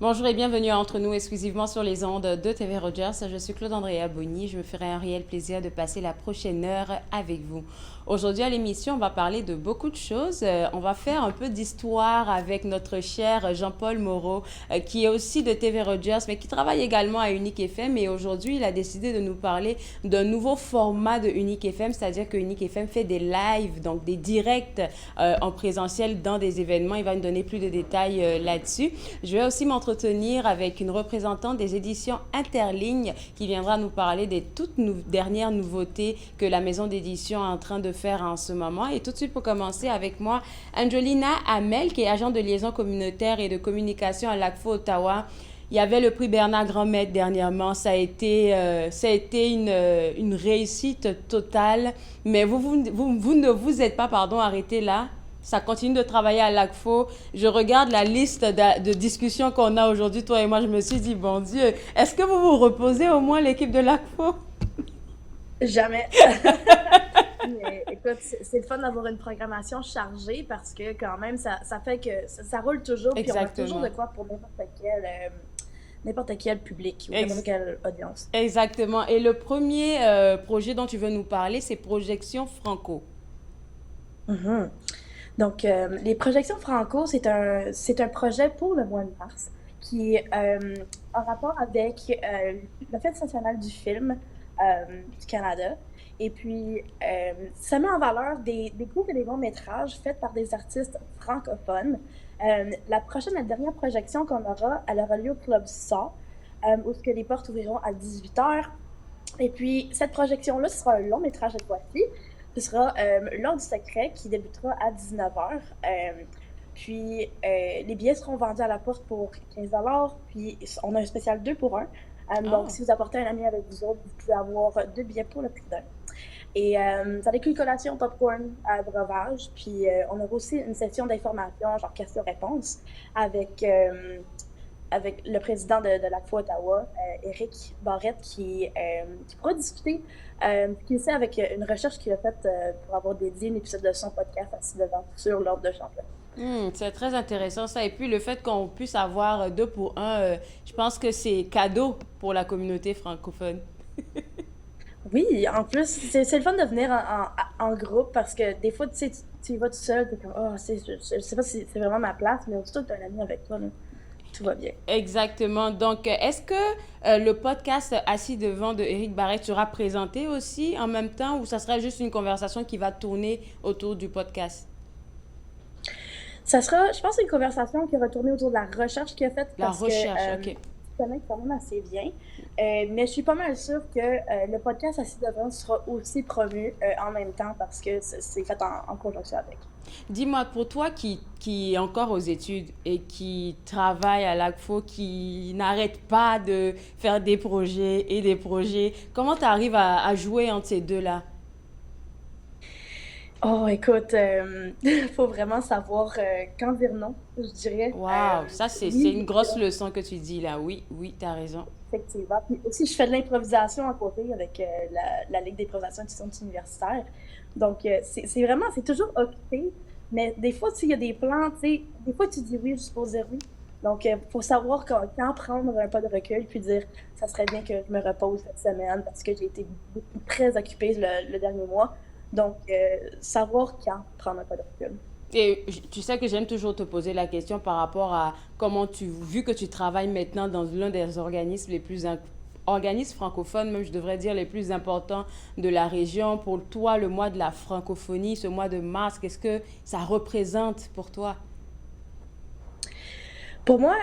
Bonjour et bienvenue à Entre nous, exclusivement sur les ondes de TV Rogers. Je suis Claude Andrea Bonny. Je me ferai un réel plaisir de passer la prochaine heure avec vous. Aujourd'hui à l'émission, on va parler de beaucoup de choses. On va faire un peu d'histoire avec notre cher Jean-Paul Moreau, qui est aussi de TV Rogers, mais qui travaille également à Unique FM. Et aujourd'hui, il a décidé de nous parler d'un nouveau format de Unique FM, c'est-à-dire que Unique FM fait des lives, donc des directs en présentiel dans des événements. Il va nous donner plus de détails là-dessus. Je vais aussi m'entretenir avec une représentante des éditions Interlignes qui viendra nous parler des toutes dernières nouveautés que la maison d'édition est en train de faire en ce moment. Et tout de suite pour commencer avec moi, Angelina Hamel, qui est agent de liaison communautaire et de communication à l'ACFO Ottawa. Il y avait le prix Bernard Grand-Maître dernièrement. Ça a été une réussite totale. Mais vous ne vous êtes pas arrêté là. Ça continue de travailler à l'ACFO. Je regarde la liste de discussions qu'on a aujourd'hui, toi et moi. Je me suis dit, bon Dieu, est-ce que vous vous reposez au moins l'équipe de l'ACFO? Jamais. Mais écoute, c'est le fun d'avoir une programmation chargée parce que quand même, ça fait que ça roule toujours, puis on a toujours de Exactement. quoi pour n'importe quel public ou n'importe Ex- quelle audience. Exactement. Et le premier projet dont tu veux nous parler, c'est Projection Franco. Mhm. Donc, les projections Franco, c'est un projet pour le mois de mars qui a rapport avec la Fête nationale du film du Canada. Et puis, ça met en valeur des courts et des longs métrages faits par des artistes francophones. La dernière projection qu'on aura, elle aura lieu au Club SA, où ce que les portes ouvriront à 18 heures. Et puis, cette projection-là, ce sera un long métrage cette fois-ci. Ce sera L'Heure du secret qui débutera à 19 heures. Puis, les billets seront vendus à la porte pour 15 $. Puis, on a un spécial 2 pour 1. Donc, Oh. si vous apportez un ami avec vous autres, vous pouvez avoir 2 billets pour le prix d'un. Et ça inclut une collation popcorn à breuvage. Puis, on aura aussi une session d'information, genre questions-réponses, avec avec le président de la FOA Ottawa, Éric Barrette, qui pourra discuter, qui sait avec une recherche qu'il a faite pour avoir dédié un épisode de son podcast à 6 sur l'ordre de champion. C'est très intéressant ça. Et puis le fait qu'on puisse avoir deux pour un, je pense que c'est cadeau pour la communauté francophone. Oui, en plus, c'est le fun de venir en groupe parce que des fois, tu sais, tu y vas tout seul, t'es comme, oh, je sais pas si c'est vraiment ma place, mais aussitôt que t'as un ami avec toi, là, tout va bien. Exactement. Donc, est-ce que le podcast Assis devant de Éric Barrette sera présenté aussi en même temps ou ça sera juste une conversation qui va tourner autour du podcast? Ça sera, je pense, une conversation qui va tourner autour de la recherche qu'il a faite La parce que recherche, ok. tu connais quand même assez bien. Mais je suis pas mal sûre que le podcast Assis devant sera aussi promu en même temps parce que c'est fait en conjonction avec. Dis-moi, pour toi qui est encore aux études et qui travaille à l'ACFO, qui n'arrête pas de faire des projets et des projets, comment tu arrives à jouer entre ces deux-là? Oh, écoute, faut vraiment savoir quand dire non, je dirais. Waouh, ça c'est Oui, une grosse leçon que tu dis là. Oui, oui, tu as raison. effectivement. Puis aussi, je fais de l'improvisation à côté avec la Ligue d'improvisation étudiante universitaire. Donc, c'est vraiment, c'est toujours occupé. Mais des fois, il y a des plans, tu sais, des fois, tu dis oui juste pour dire oui. Donc, faut savoir quand prendre un pas de recul puis dire, ça serait bien que je me repose cette semaine parce que j'ai été très occupée le dernier mois. Donc, savoir quand prendre un pas de recul. Et tu sais que j'aime toujours te poser la question par rapport à comment vu que tu travailles maintenant dans l'un des organismes les plus organismes francophones, même je devrais dire les plus importants de la région. Pour toi, le mois de la francophonie, ce mois de mars, qu'est-ce que ça représente pour toi? Pour moi,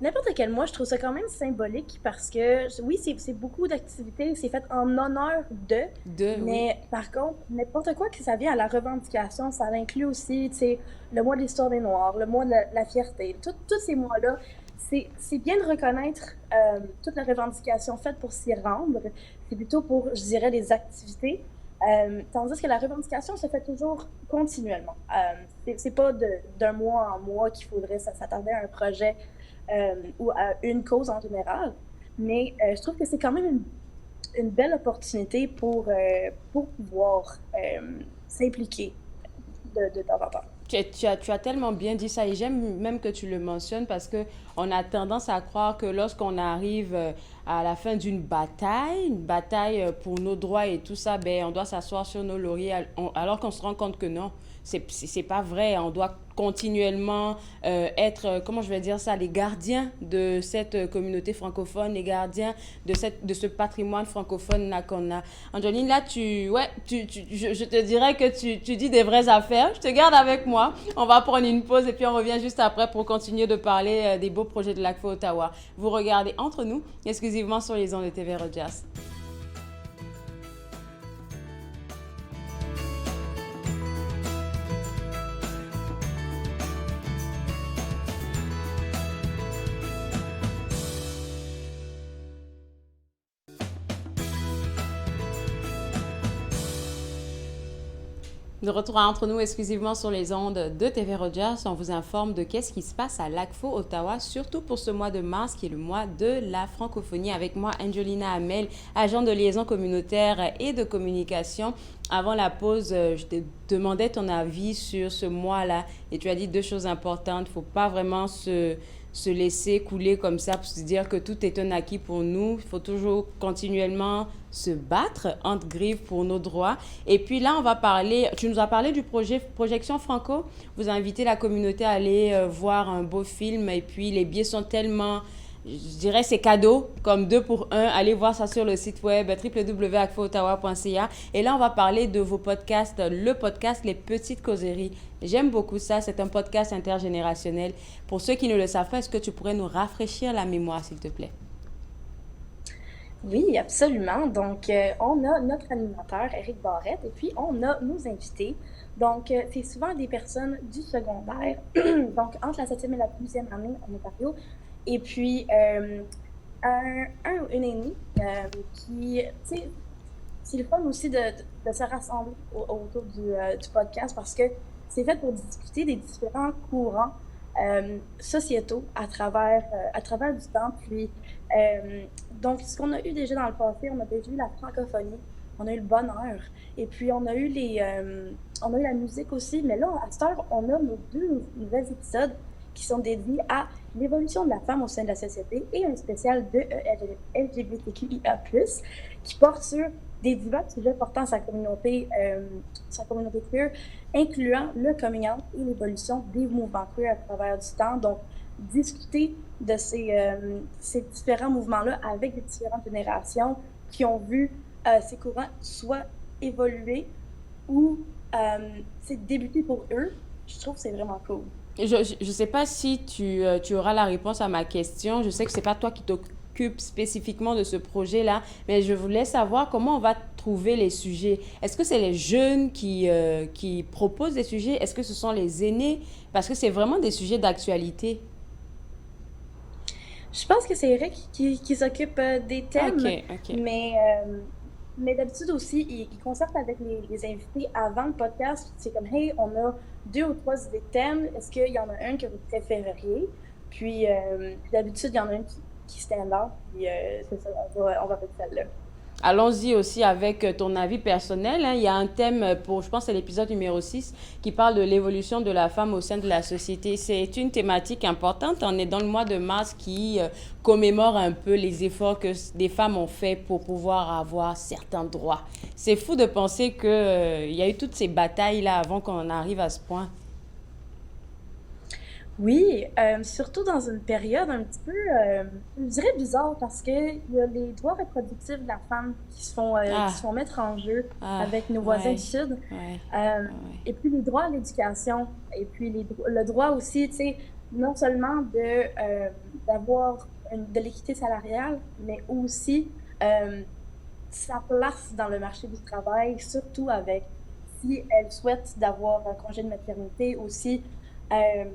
n'importe quel mois, je trouve ça quand même symbolique parce que oui, c'est beaucoup d'activités, c'est fait en honneur de, De, oui. mais par contre, n'importe quoi que ça vient à la revendication, ça inclut aussi, tu sais, le mois de l'histoire des Noirs, le mois de la fierté, tous ces mois-là, c'est bien de reconnaître toute la revendication faite pour s'y rendre. C'est plutôt pour, je dirais, les activités. Tandis que la revendication se fait toujours continuellement. C'est pas d'un mois en mois qu'il faudrait s'attarder à un projet ou à une cause en général, mais je trouve que c'est quand même une belle opportunité pour pouvoir s'impliquer de temps en temps. Tu as tellement bien dit ça et j'aime même que tu le mentionnes parce que on a tendance à croire que lorsqu'on arrive à la fin d'une bataille, une bataille pour nos droits et tout ça, ben, on doit s'asseoir sur nos lauriers alors qu'on se rend compte que non, c'est pas vrai. On doit continuellement être, comment je vais dire ça, les gardiens de cette communauté francophone, les gardiens de ce patrimoine francophone là qu'on a. Angeline, là, je te dirais que tu dis des vraies affaires. Je te garde avec moi. On va prendre une pause et puis on revient juste après pour continuer de parler des beaux projets de l'ACFO Ottawa. Vous regardez Entre nous, exclusivement sur les ondes de TV Rogers. De retour à Entre nous exclusivement sur les ondes de TV Rogers, on vous informe de qu'est-ce qui se passe à l'ACFO Ottawa, surtout pour ce mois de mars qui est le mois de la francophonie. Avec moi, Angelina Hamel, agent de liaison communautaire et de communication. Avant la pause, je te demandais ton avis sur ce mois-là et tu as dit deux choses importantes. Il ne faut pas vraiment se laisser couler comme ça pour se dire que tout est un acquis pour nous. Il faut toujours continuellement se battre entre griffes pour nos droits. Et puis là, on va parler, tu nous as parlé du projet Projection Franco. Vous invitez la communauté à aller voir un beau film et puis les billets sont tellement, je dirais, c'est cadeau, comme 2 pour 1. Allez voir ça sur le site web www.acfoottawa.ca. Et là, on va parler de vos podcasts, le podcast Les Petites Causeries. J'aime beaucoup ça, c'est un podcast intergénérationnel. Pour ceux qui ne le savent pas, est-ce que tu pourrais nous rafraîchir la mémoire, s'il te plaît? Oui, absolument. Donc, on a notre animateur, Éric Barrette, et puis on a nos invités. Donc, c'est souvent des personnes du secondaire, donc entre la 7e et la 12e année en Ontario. Et puis, une aînée qui, tu sais, c'est le fun aussi de se rassembler autour du podcast parce que c'est fait pour discuter des différents courants sociétaux à travers du temps. Puis, donc, ce qu'on a eu déjà dans le passé, on a déjà eu la francophonie, on a eu le bonheur, et puis on a eu la musique aussi. Mais là, à cette heure, on a nos deux nouvelles épisodes qui sont dédiés à l'évolution de la femme au sein de la société et un spécial de LGBTQIA+, qui porte sur des divers sujets portant sa communauté queer, incluant le coming out et l'évolution des mouvements queer à travers du temps. Donc, discuter de ces différents mouvements-là avec des différentes générations qui ont vu ces courants soit évoluer ou débuter pour eux, je trouve que c'est vraiment cool. Je ne sais pas si tu auras la réponse à ma question. Je sais que ce n'est pas toi qui t'occupes spécifiquement de ce projet-là, mais je voulais savoir comment on va trouver les sujets. Est-ce que c'est les jeunes qui proposent des sujets? Est-ce que ce sont les aînés? Parce que c'est vraiment des sujets d'actualité. Je pense que c'est Eric qui s'occupe des thèmes, OK, OK. mais, mais d'habitude aussi, il concerte avec les invités avant le podcast. C'est comme, hey, on a 2 ou 3 idées de thèmes. Est-ce qu'il y en a un que vous préféreriez? Puis d'habitude, il y en a un qui stand out. Puis c'est ça, on va faire celle-là. Allons-y aussi avec ton avis personnel, hein. Il y a un thème pour, je pense, c'est l'épisode numéro 6 qui parle de l'évolution de la femme au sein de la société. C'est une thématique importante. On est dans le mois de mars qui commémore un peu les efforts que des femmes ont fait pour pouvoir avoir certains droits. C'est fou de penser qu'il y a eu toutes ces batailles-là avant qu'on arrive à ce point. Oui, surtout dans une période un petit peu, je dirais bizarre parce que il y a les droits reproductifs de la femme qui se Ah, font mettre en jeu ah, avec nos voisins du ouais, Sud. ouais, Euh, ouais. et puis les droits à l'éducation, et puis le droit aussi, tu sais, non seulement d'avoir de l'équité salariale, mais aussi euh, sa place dans le marché du travail, surtout avec si elle souhaite d'avoir un congé de maternité aussi. euh,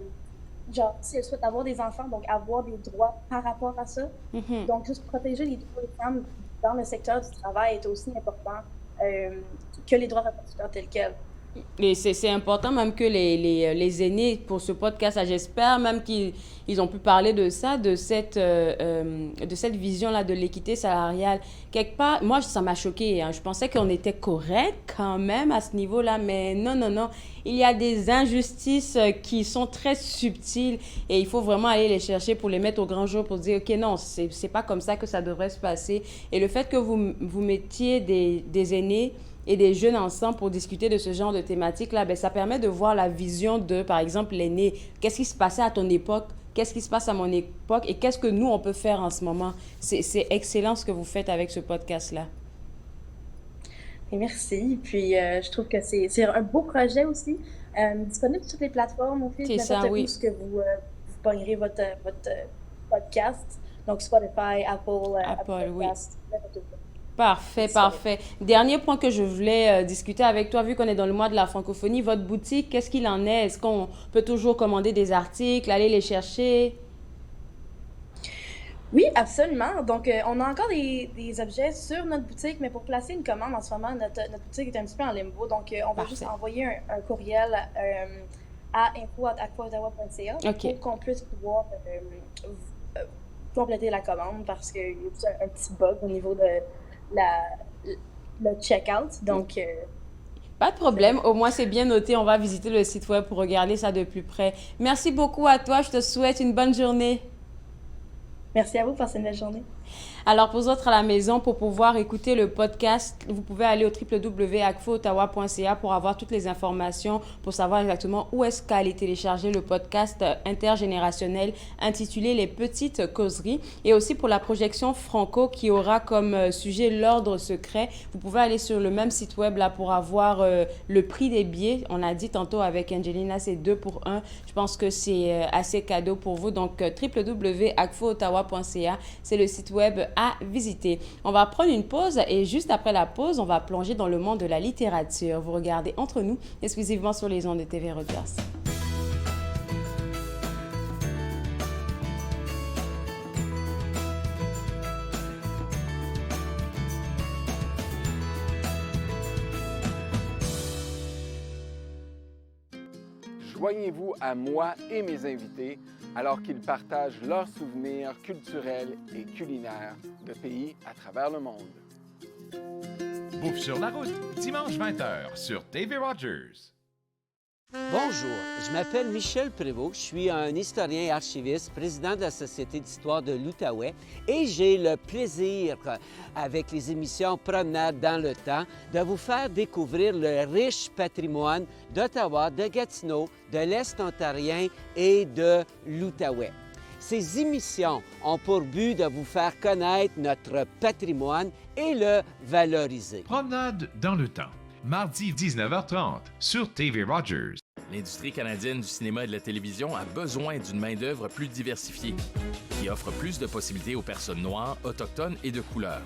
Genre, si elle souhaite avoir des enfants, donc avoir des droits par rapport à ça. Mhm. Donc, juste protéger les droits des femmes dans le secteur du travail est aussi important que les droits reproducteurs tels quels. Et c'est important même que les aînés, pour ce podcast, j'espère même qu'ils ont pu parler de ça, de cette vision-là de l'équité salariale. Quelque part, moi, ça m'a choqué, hein. Je pensais qu'on était correct quand même à ce niveau-là, mais non, non, non. Il y a des injustices qui sont très subtiles et il faut vraiment aller les chercher pour les mettre au grand jour, pour dire, OK, non, c'est pas comme ça que ça devrait se passer. Et le fait que vous mettiez des aînés et des jeunes ensemble pour discuter de ce genre de thématique-là, ben, ça permet de voir la vision de, par exemple, l'aîné. Qu'est-ce qui se passait à ton époque? Qu'est-ce qui se passe à mon époque? Et qu'est-ce que nous, on peut faire en ce moment? C'est excellent ce que vous faites avec ce podcast-là. Et merci. Puis, je trouve que c'est un beau projet aussi. Disponible sur toutes les plateformes, au fil C'est ça, n'importe où oui. ce que vous pognerez votre podcast. Donc, Spotify, Apple Apple, oui. Podcasts, n'importe où. C'est Parfait, disponible. parfait. Dernier point que je voulais discuter avec toi, vu qu'on est dans le mois de la francophonie, votre boutique, qu'est-ce qu'il en est? Est-ce qu'on peut toujours commander des articles, aller les chercher? Oui, absolument. Donc, on a encore des objets sur notre boutique, mais pour placer une commande en ce moment, notre boutique est un petit peu en limbo. Donc, on va juste Parfait. envoyer un courriel à info@aquaottawa.ca OK. pour qu'on puisse pouvoir euh, compléter la commande parce qu'il y a juste un petit bug au niveau de la, le checkout. Donc, Pas de problème. Au moins, c'est bien noté. On va visiter le site web pour regarder ça de plus près. Merci beaucoup à toi. Je te souhaite une bonne journée. merci à vous. Passez une belle journée. Alors, pour vous autres à la maison, pour pouvoir écouter le podcast, vous pouvez aller au www.acfoottawa.ca pour avoir toutes les informations, pour savoir exactement où est-ce qu'à aller télécharger le podcast intergénérationnel intitulé Les petites causeries. Et aussi pour la projection Franco qui aura comme sujet l'ordre secret. Vous pouvez aller sur le même site web là pour avoir le prix des billets. On a dit tantôt avec Angelina, c'est 2 pour 1. Je pense que c'est assez cadeau pour vous. Donc, www.acfoottawa.ca, c'est le site web à visiter. On va prendre une pause et juste après la pause, on va plonger dans le monde de la littérature. Vous regardez Entre nous, exclusivement sur les ondes de TV Rogers. Joignez-vous à moi et mes invités alors qu'ils partagent leurs souvenirs culturels et culinaires de pays à travers le monde. Bouffe sur la route, dimanche 20h sur TV Rogers. Bonjour, je m'appelle Michel Prévost, je suis un historien et archiviste, président de la Société d'histoire de l'Outaouais et j'ai le plaisir, avec les émissions Promenade dans le temps, de vous faire découvrir le riche patrimoine d'Ottawa, de Gatineau, de l'Est ontarien et de l'Outaouais. Ces émissions ont pour but de vous faire connaître notre patrimoine et le valoriser. Promenade dans le temps, mardi 19h30 sur TV Rogers. L'industrie canadienne du cinéma et de la télévision a besoin d'une main-d'œuvre plus diversifiée, qui offre plus de possibilités aux personnes noires, autochtones et de couleur.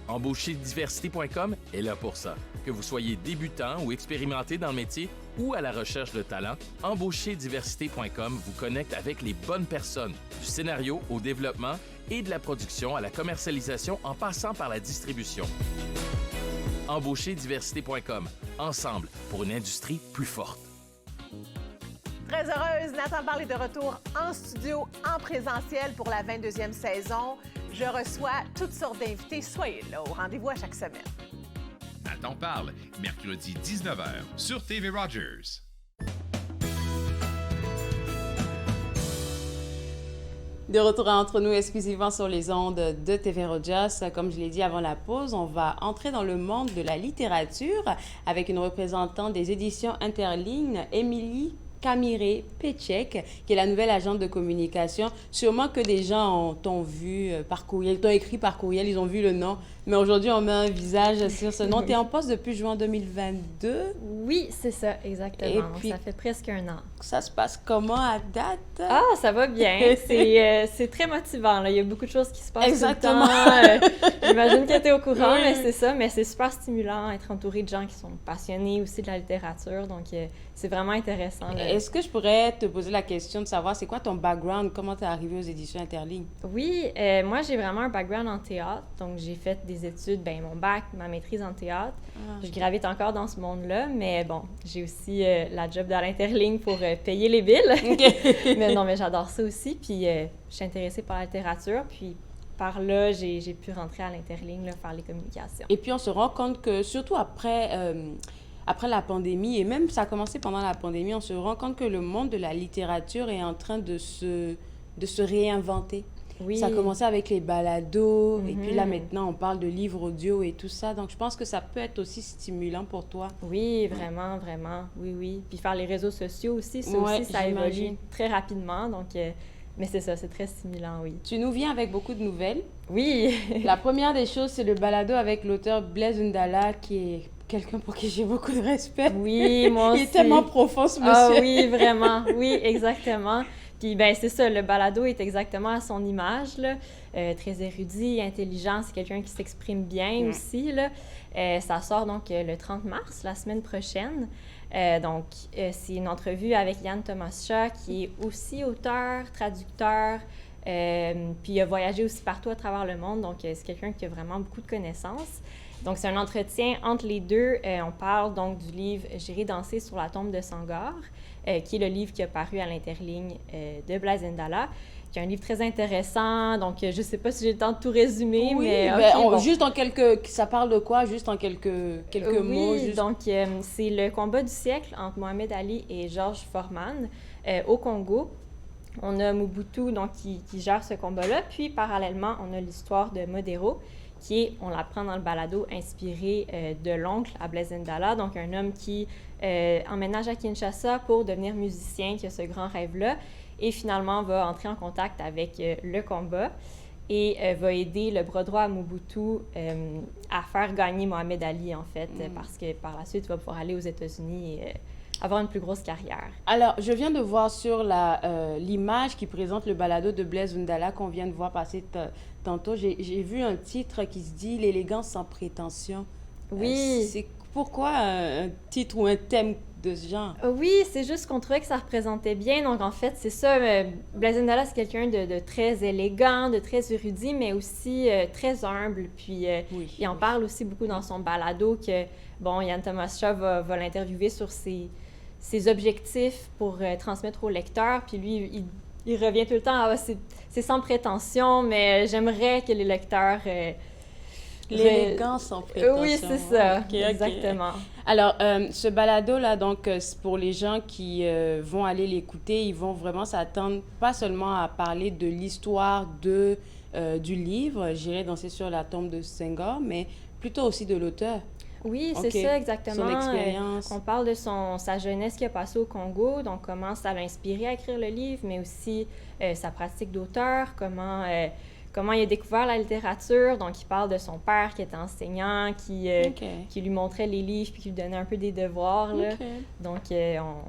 Embaucherdiversité.com est là pour ça. Que vous soyez débutant ou expérimenté dans le métier ou à la recherche de talent, Embaucherdiversité.com vous connecte avec les bonnes personnes, du scénario au développement et de la production à la commercialisation en passant par la distribution. Embaucherdiversité.com, ensemble pour une industrie plus forte. Très heureuse, Nathan Barle est de retour en studio, en présentiel pour la 22e saison. Je reçois toutes sortes d'invités. Soyez là, au rendez-vous à chaque semaine. Nathan parle, mercredi 19h sur TV Rogers. De retour à Entre nous, exclusivement sur les ondes de TV Rogers. Comme je l'ai dit avant la pause, on va entrer dans le monde de la littérature avec une représentante des éditions Interligne, Émilie Camiré-Péchek, qui est la nouvelle agente de communication. Sûrement que des gens t'ont vu par courriel, t'ont écrit par courriel, ils ont vu le nom. Mais aujourd'hui, on met un visage sur ce nom. Tu es en poste depuis juin 2022. Oui, c'est ça, exactement. Et puis, ça fait presque un an. ça se passe comment à date? Ah, ça va bien. C'est très motivant, là. Il y a beaucoup de choses qui se passent Exactement. tout le temps. J'imagine que tu es au courant, Oui. mais c'est ça. Mais c'est super stimulant, être entouré de gens qui sont passionnés aussi de la littérature. Donc, c'est vraiment intéressant. est-ce que je pourrais te poser la question de savoir c'est quoi ton background, comment tu es arrivée aux éditions Interligne? Oui, moi, j'ai vraiment un background en théâtre. Donc, j'ai fait des études, mon bac, ma maîtrise en théâtre. Je gravite encore dans ce monde-là, mais bon, j'ai aussi la job dans l'Interligne pour payer les billes. Mais non, mais j'adore ça aussi. Puis, je suis intéressée par la littérature. Puis, par là, j'ai pu rentrer à l'Interligne, là, faire les communications. Et puis, on se rend compte que, surtout après la pandémie, et même ça a commencé pendant la pandémie, on se rend compte que le monde de la littérature est en train de se réinventer. Oui. Ça a commencé avec les balados, et puis là, maintenant, on parle de livres audio et tout ça. Donc, je pense que ça peut être aussi stimulant pour toi. Oui, vraiment, vraiment. Oui, oui. Puis faire les réseaux sociaux aussi, ça Ouais, aussi, ça j'imagine. évolue très rapidement. Donc, mais c'est ça, c'est très stimulant, oui. Tu nous viens avec beaucoup de nouvelles. Oui. La première des choses, c'est le balado avec l'auteur Blaise Ndala, qui est quelqu'un pour qui j'ai beaucoup de respect. Oui, moi aussi. Il est tellement profond, ce monsieur. Ah oui, vraiment. Oui, exactement. Puis, c'est ça, le balado est exactement à son image, là. Très érudit, intelligent, c'est quelqu'un qui s'exprime bien aussi, là. Ça sort donc le 30 mars, la semaine prochaine. C'est une entrevue avec Yann Thomas-Shaw, qui est aussi auteur, traducteur, puis il a voyagé aussi partout à travers le monde, donc c'est quelqu'un qui a vraiment beaucoup de connaissances. Donc, c'est un entretien entre les deux. On parle donc du livre « J'irai danser sur la tombe de Sangor », qui est le livre qui a paru à l'Interligne de Blaise Ndala, qui est un livre très intéressant. Donc, je ne sais pas si j'ai le temps de tout résumer, Oui, mais juste en quelques... Ça parle de quoi? Juste en quelques mots? Oui, donc c'est le combat du siècle entre Mohamed Ali et George Foreman au Congo. On a Mobutu donc, qui gère ce combat-là. Puis, parallèlement, on a l'histoire de Modero, qui est, on l'apprend dans le balado, inspiré de l'oncle à Blaise Ndala, donc un homme qui emménage à Kinshasa pour devenir musicien, qui a ce grand rêve-là, et finalement va entrer en contact avec le combat et va aider le bras droit à Mobutu à faire gagner Mohamed Ali, en fait, parce que par la suite, il va pouvoir aller aux États-Unis et avoir une plus grosse carrière. Alors, je viens de voir sur l'image qui présente le balado de Blaise Ndala qu'on vient de voir passer tantôt. J'ai vu un titre qui se dit « L'élégance sans prétention ». Oui. C'est pourquoi un titre ou un thème de ce genre? Oui, c'est juste qu'on trouvait que ça représentait bien. Donc, en fait, c'est ça. Blaise Ndala, c'est quelqu'un de très élégant, de très érudit, mais aussi très humble. Puis, il en parle aussi beaucoup dans son balado que, Yann Thomas-Shaw va l'interviewer sur ses objectifs pour transmettre au lecteur. Puis lui, il revient tout le temps à c'est sans prétention, mais j'aimerais que les lecteurs... L'élégance sans prétention. Oui, c'est ça, Okay. exactement. Alors, ce balado-là, donc, pour les gens qui vont aller l'écouter, ils vont vraiment s'attendre pas seulement à parler de l'histoire du livre, J'irai danser sur la tombe de Senghor, mais plutôt aussi de l'auteur. Oui, c'est ça, exactement. Son expérience. On parle de sa jeunesse qui a passé au Congo, donc comment ça l'a inspiré à écrire le livre, mais aussi sa pratique d'auteur, comment il a découvert la littérature. Donc, il parle de son père qui était enseignant, qui lui montrait les livres puis qui lui donnait un peu des devoirs. Là. Donc,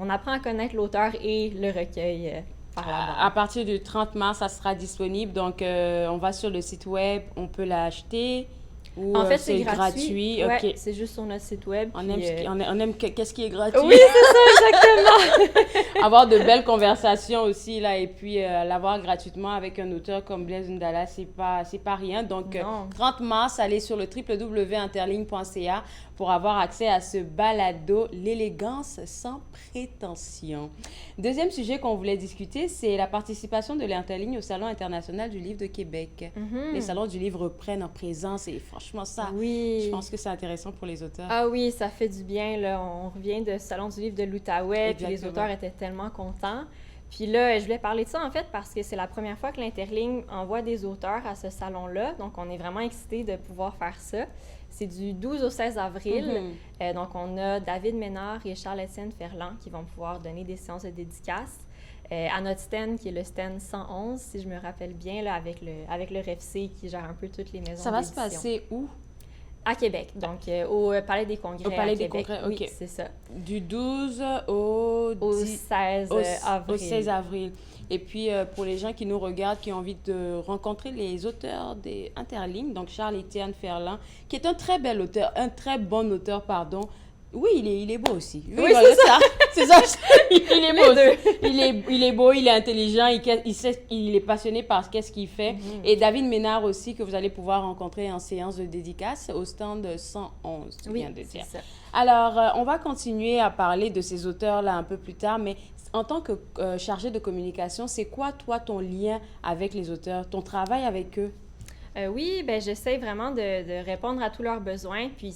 on apprend à connaître l'auteur et le recueil par la bande. À partir du 30 mars, ça sera disponible. Donc, on va sur le site web, on peut l'acheter. Ou en fait, c'est gratuit. Ouais, OK. c'est juste sur notre site web. On puis, aime qu'est-ce qui est gratuit. Oui, c'est ça, exactement. Avoir de belles conversations aussi, là, et puis l'avoir gratuitement avec un auteur comme Blaise Ndala, c'est pas rien. Donc, 30 mars, allez sur le www.interligne.ca pour avoir accès à ce balado, l'élégance sans prétention. Deuxième sujet qu'on voulait discuter, c'est la participation de l'Interligne au Salon international du livre de Québec. Les salons du livre reprennent en présence et franchement, ça, je pense que c'est intéressant pour les auteurs. Ah oui, ça fait du bien, là. On revient de ce Salon du livre de l'Outaouais, puis les auteurs étaient tellement contents. Puis là, je voulais parler de ça, en fait, parce que c'est la première fois que l'Interligne envoie des auteurs à ce salon-là. Donc, on est vraiment excités de pouvoir faire ça. C'est du 12 au 16 avril. Donc, on a David Ménard et Charles-Étienne Ferland qui vont pouvoir donner des séances de dédicaces à notre stand, qui est le stand 111, si je me rappelle bien, là, avec le REFC qui gère un peu toutes les maisons d'édition. Ça va se passer où? À Québec, donc au Palais des Congrès. Au Palais des Congrès, OK. Oui, c'est ça. Du 12 au 16 avril. Au 16 avril. Et puis, pour les gens qui nous regardent, qui ont envie de rencontrer les auteurs des Interlignes, donc Charles-Étienne Ferland, qui est un très bel auteur, un très bon auteur, pardon. Oui, il est beau aussi. Oui, c'est ça. C'est ça. Il est beau Les aussi. Il est beau, il est intelligent, il est passionné par qu'est-ce qu'il fait. Et David Ménard aussi, que vous allez pouvoir rencontrer en séance de dédicace au stand 111, tu viens de dire. C'est ça. Alors, on va continuer à parler de ces auteurs-là un peu plus tard, mais en tant que chargé de communication, c'est quoi, toi, ton lien avec les auteurs, ton travail avec eux? Oui, ben j'essaie vraiment de répondre à tous leurs besoins. Puis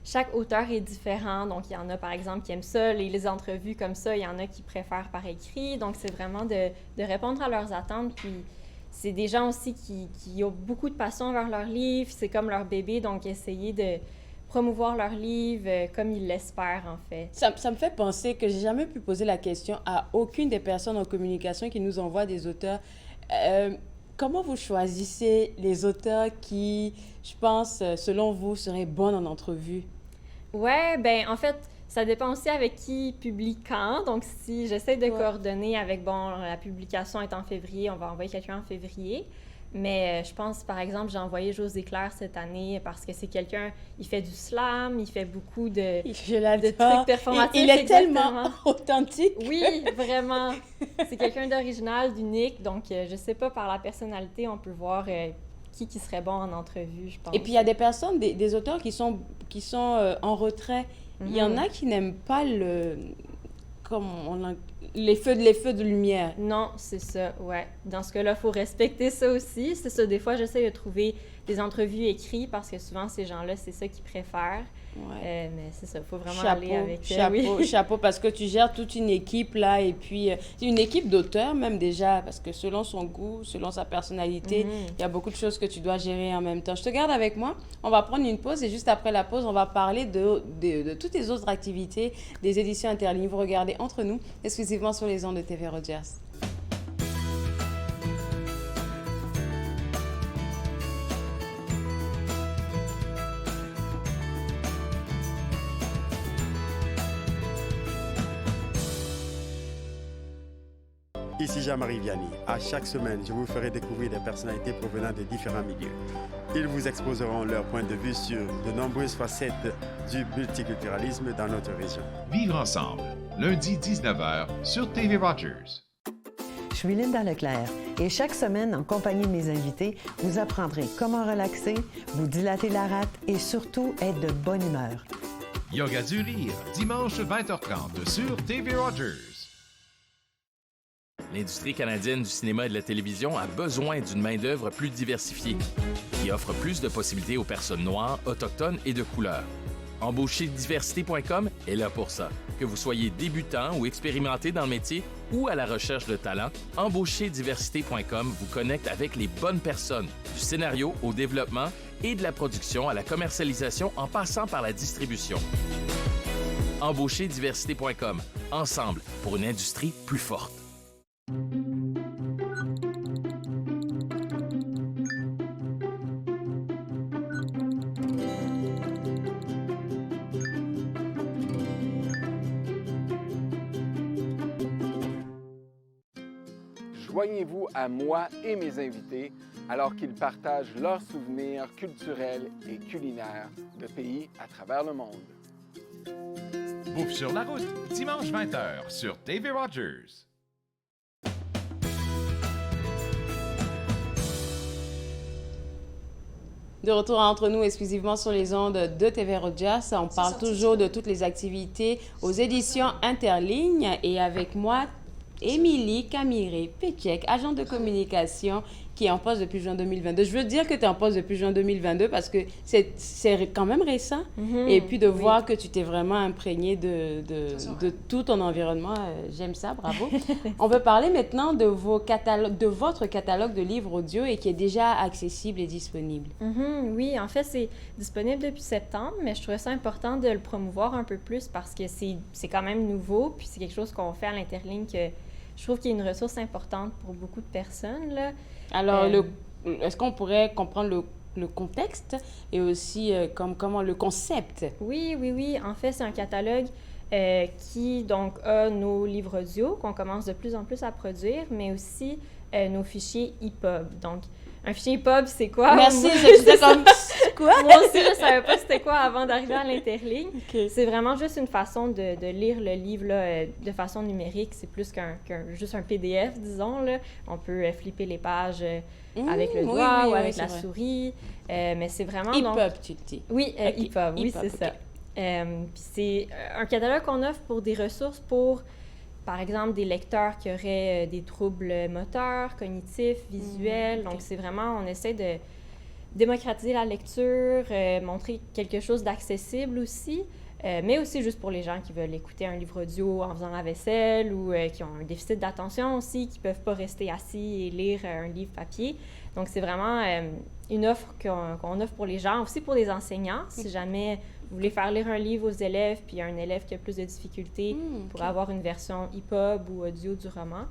chaque auteur est différent. Donc, il y en a, par exemple, qui aiment ça, les entrevues comme ça. Il y en a qui préfèrent par écrit. Donc, c'est vraiment de répondre à leurs attentes. Puis, c'est des gens aussi qui ont beaucoup de passion vers leurs livres. C'est comme leur bébé. Donc, essayer de promouvoir leurs livres comme ils l'espèrent, en fait. Ça me fait penser que j'ai jamais pu poser la question à aucune des personnes en communication qui nous envoient des auteurs. Comment vous choisissez les auteurs qui, je pense, selon vous, seraient bons en entrevue? Ouais, ben en fait, ça dépend aussi avec qui publie quand. Donc, si j'essaie de coordonner avec, bon, la publication est en février, on va envoyer quelqu'un en février. Mais je pense, par exemple, j'ai envoyé José Claire cette année parce que c'est quelqu'un, il fait du slam, il fait beaucoup de trucs performatifs. Il est tellement authentique. Oui, vraiment. C'est quelqu'un d'original, d'unique. Donc, je sais pas, par la personnalité, on peut voir qui serait bon en entrevue, je pense. Et puis, il y a des personnes, des auteurs qui sont en retrait. Il y en a qui n'aiment pas les feux de lumière. Non, c'est ça, ouais. Dans ce cas-là, il faut respecter ça aussi. C'est ça, des fois, j'essaie de trouver des entrevues écrites parce que souvent, ces gens-là, c'est ça qu'ils préfèrent. Ouais. Mais c'est ça, il faut vraiment aller avec... Chapeau, parce que tu gères toute une équipe, là, et puis une équipe d'auteurs même déjà, parce que selon son goût, selon sa personnalité, il y a beaucoup de choses que tu dois gérer en même temps. Je te garde avec moi, on va prendre une pause, et juste après la pause, on va parler de toutes les autres activités des éditions Interlignes. Vous regardez Entre nous, exclusivement sur les ondes de TV Rogers. Ici Jean-Marie Vianney. À chaque semaine, je vous ferai découvrir des personnalités provenant de différents milieux. Ils vous exposeront leur point de vue sur de nombreuses facettes du multiculturalisme dans notre région. Vivre ensemble, lundi 19h sur TV Rogers. Je suis Linda Leclerc et chaque semaine, en compagnie de mes invités, vous apprendrez comment relaxer, vous dilater la rate et surtout être de bonne humeur. Yoga du rire, dimanche 20h30 sur TV Rogers. L'industrie canadienne du cinéma et de la télévision a besoin d'une main-d'œuvre plus diversifiée, qui offre plus de possibilités aux personnes noires, autochtones et de couleur. Embaucherdiversité.com est là pour ça. Que vous soyez débutant ou expérimenté dans le métier ou à la recherche de talent, Embaucherdiversité.com vous connecte avec les bonnes personnes, du scénario au développement et de la production à la commercialisation en passant par la distribution. Embaucherdiversité.com, ensemble pour une industrie plus forte. Joignez-vous à moi et mes invités alors qu'ils partagent leurs souvenirs culturels et culinaires de pays à travers le monde. Bouffe sur la route, dimanche 20h sur TV Rogers. De retour entre nous exclusivement sur les ondes de TV Rogers. On parle toujours de toutes les activités aux éditions Interlignes. Et avec moi, Émilie Camiré-Péchek, agente de communication qui est en poste depuis juin 2022. Je veux dire que tu es en poste depuis juin 2022 parce que c'est quand même récent. Et puis de voir que tu t'es vraiment imprégné de tout ton environnement, j'aime ça, bravo. On veut parler maintenant de votre catalogue de livres audio et qui est déjà accessible et disponible. Oui, en fait, c'est disponible depuis septembre, mais je trouvais ça important de le promouvoir un peu plus parce que c'est quand même nouveau, puis c'est quelque chose qu'on fait à l'Interligne que je trouve qu'il y a une ressource importante pour beaucoup de personnes, là. Alors, est-ce qu'on pourrait comprendre le contexte et aussi comment le concept? Oui. En fait, c'est un catalogue qui donc a nos livres audio qu'on commence de plus en plus à produire, mais aussi nos fichiers EPUB. Donc, un fichier EPUB, c'est quoi? Merci, c'était comme quoi? Moi aussi, je savais pas c'était quoi avant d'arriver à l'Interligne. OK. C'est vraiment juste une façon de lire le livre là, de façon numérique. C'est plus juste un PDF, disons. Là. On peut flipper les pages avec le doigt ou avec la souris. Mais c'est vraiment... EPUB, tu le dis. Oui, Okay. EPUB, oui, c'est ça. Puis c'est un catalogue qu'on offre pour des ressources pour, par exemple, des lecteurs qui auraient des troubles moteurs, cognitifs, visuels. Donc, c'est vraiment, on essaie de démocratiser la lecture, montrer quelque chose d'accessible aussi, mais aussi juste pour les gens qui veulent écouter un livre audio en faisant la vaisselle ou qui ont un déficit d'attention aussi, qui ne peuvent pas rester assis et lire un livre papier. Donc, c'est vraiment une offre qu'on offre pour les gens, aussi pour les enseignants, si jamais vous voulez faire lire un livre aux élèves, puis il y a un élève qui a plus de difficultés pour avoir une version EPUB ou audio du roman.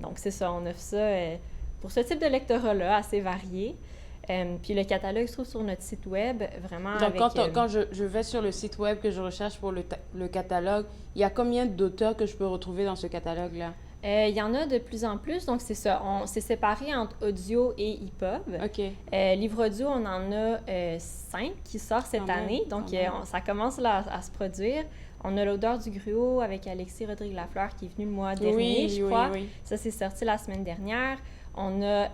Donc, c'est ça, on offre ça pour ce type de lectorat-là, assez varié. Puis le catalogue se trouve sur notre site web, vraiment. Donc, avec, quand je vais sur le site web que je recherche pour le catalogue, il y a combien d'auteurs que je peux retrouver dans ce catalogue-là? Il y en a de plus en plus, donc c'est ça. On s'est séparé entre audio et EPUB. OK. Livre audio, on en a 5 qui sortent cette année, donc ça commence là à se produire. On a L'odeur du gruau avec Alexis Rodrigue-Lafleur qui est venu le mois dernier, je crois. Oui. Ça, c'est sorti la semaine dernière. On a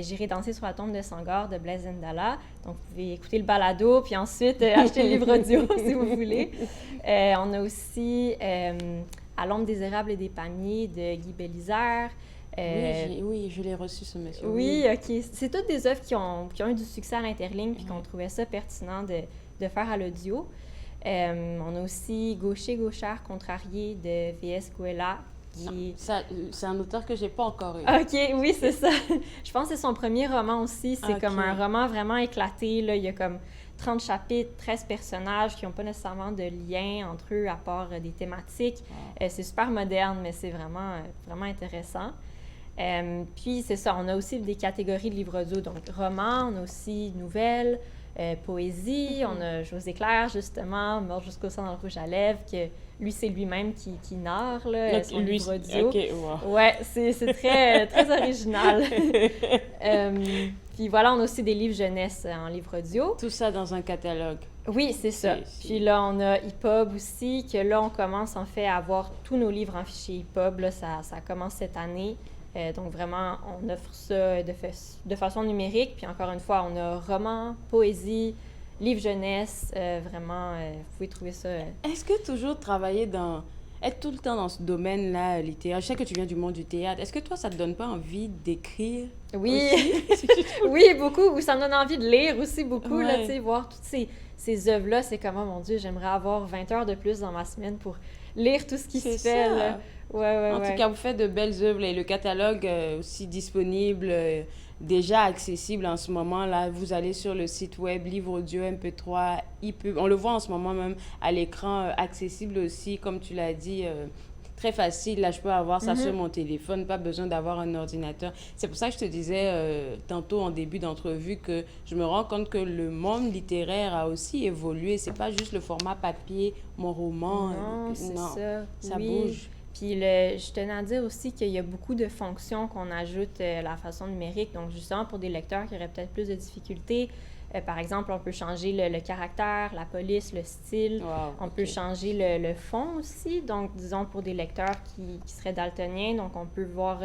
J'irai danser sur la tombe de Sangor de Blaise Ndala. Donc, vous pouvez écouter le balado, puis ensuite acheter le livre audio si vous voulez. On a aussi À l'ombre des érables et des palmiers de Guy Bélisère. Oui, je l'ai reçu, ce monsieur. Oui, OK. C'est toutes des œuvres qui ont eu du succès à l'Interligne, puis qu'on trouvait ça pertinent de faire à l'audio. On a aussi Gaucher-Gauchard contrarié de V.S. Gouela. C'est un auteur que j'ai pas encore eu. OK, oui, c'est ça. Je pense que c'est son premier roman aussi. C'est comme un roman vraiment éclaté. Là. Il y a comme 30 chapitres, 13 personnages qui n'ont pas nécessairement de lien entre eux à part des thématiques. C'est super moderne, mais c'est vraiment, vraiment intéressant. Puis, c'est ça, on a aussi des catégories de livres audio. Donc, romans, on a aussi nouvelles, poésie. On a José Claire, justement, Mort jusqu'au sang dans le rouge à lèvres, que lui, c'est lui-même qui narre là, son livre audio. OK, wow. Ouais, c'est très, très original. Puis voilà, on a aussi des livres jeunesse en livre audio. Tout ça dans un catalogue. Oui, c'est ça. Puis là, on a EPUB aussi, que là, on commence en fait à avoir tous nos livres en fichier EPUB. Là, ça commence cette année. Donc vraiment, on offre ça de façon numérique. Puis encore une fois, on a romans, poésie, livres jeunesse. Vraiment, vous pouvez trouver ça. Est-ce que toujours travailler être tout le temps dans ce domaine-là littéraire, je sais que tu viens du monde du théâtre, est-ce que toi, ça te donne pas envie d'écrire? Oui, oui, beaucoup. Ou ça me donne envie de lire aussi beaucoup, là, tu sais, voir toutes ces œuvres-là. C'est comme, oh mon Dieu, j'aimerais avoir 20 heures de plus dans ma semaine pour lire tout ce qui se fait, là. En tout cas, vous faites de belles œuvres et le catalogue aussi disponible, déjà accessible en ce moment. Là, vous allez sur le site web, livre audio, MP3, EPUB. On le voit en ce moment même à l'écran, accessible aussi, comme tu l'as dit, très facile. Là, je peux avoir ça sur mon téléphone, pas besoin d'avoir un ordinateur. C'est pour ça que je te disais tantôt en début d'entrevue que je me rends compte que le monde littéraire a aussi évolué. C'est pas juste le format papier, mon roman. Non, c'est ça. Ça bouge. Puis je tenais à dire aussi qu'il y a beaucoup de fonctions qu'on ajoute à la façon numérique. Donc, justement, pour des lecteurs qui auraient peut-être plus de difficultés, par exemple, on peut changer le caractère, la police, le style. On peut changer le fond aussi. Donc, disons, pour des lecteurs qui seraient daltoniens, donc on peut voir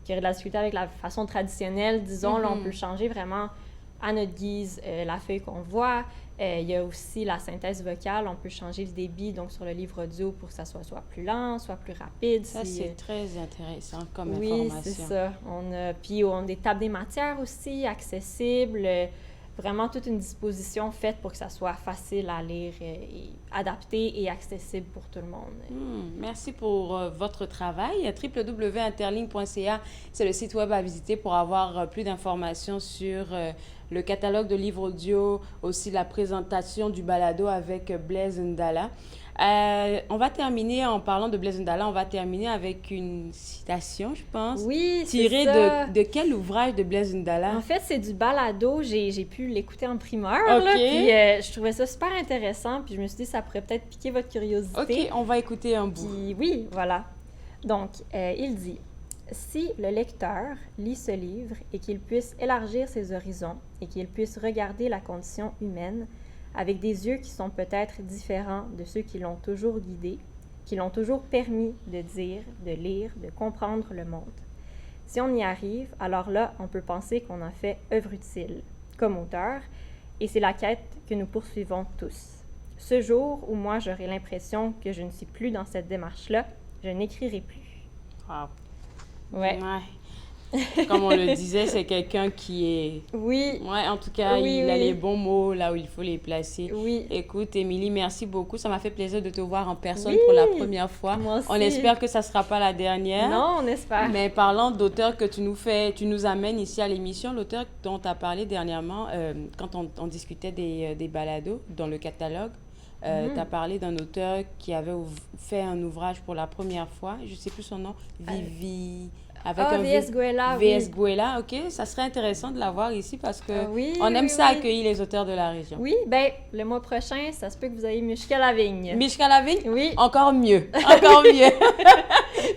qui auraient de la difficulté avec la façon traditionnelle, disons, là, on peut changer vraiment à notre guise la feuille qu'on voit. Il y a aussi la synthèse vocale. On peut changer le débit donc sur le livre audio pour que ça soit plus lent, soit plus rapide. Ça, c'est très intéressant comme information. Oui, c'est ça. Puis on a des tables des matières aussi, accessibles. Vraiment toute une disposition faite pour que ça soit facile à lire, et adapté et accessible pour tout le monde. Merci pour votre travail. www.interligne.ca, c'est le site web à visiter pour avoir plus d'informations sur le catalogue de livres audio, aussi la présentation du balado avec Blaise Ndala. On va terminer en parlant de Blaise Ndala, on va terminer avec une citation, je pense. Oui, tirée de quel ouvrage de Blaise Ndala? En fait, c'est du balado. J'ai pu l'écouter en primeur. OK. Là, puis je trouvais ça super intéressant. Puis je me suis dit, ça pourrait peut-être piquer votre curiosité. OK, on va écouter un bout. Puis oui, voilà. Donc, il dit... Si le lecteur lit ce livre et qu'il puisse élargir ses horizons et qu'il puisse regarder la condition humaine avec des yeux qui sont peut-être différents de ceux qui l'ont toujours guidé, qui l'ont toujours permis de dire, de lire, de comprendre le monde. Si on y arrive, alors là, on peut penser qu'on a fait œuvre utile comme auteur, et c'est la quête que nous poursuivons tous. Ce jour où moi, j'aurai l'impression que je ne suis plus dans cette démarche-là, je n'écrirai plus. Wow. Ouais. Comme on le disait, c'est quelqu'un qui est... Oui. Ouais, en tout cas, Oui, il a oui. les bons mots là où il faut les placer. Oui. Écoute, Émilie, merci beaucoup. Ça m'a fait plaisir de te voir en personne Oui. pour la première fois. Moi aussi. On espère que ça ne sera pas la dernière. Non, on espère. Mais parlant d'auteurs que tu nous amènes ici à l'émission, l'auteur dont tu as parlé dernièrement, quand on discutait des balados dans le catalogue, tu as parlé d'un auteur qui avait fait un ouvrage pour la première fois. Je ne sais plus son nom. Vivi... Avec un V.S. Guella, V.S. Guella, OK. Ça serait intéressant de l'avoir ici parce que oui, on aime oui, ça oui. accueillir les auteurs de la région. Oui, bien, le mois prochain, ça se peut que vous ayez Mishka Lavigne. Mishka Lavigne? Oui. Encore mieux. Encore mieux.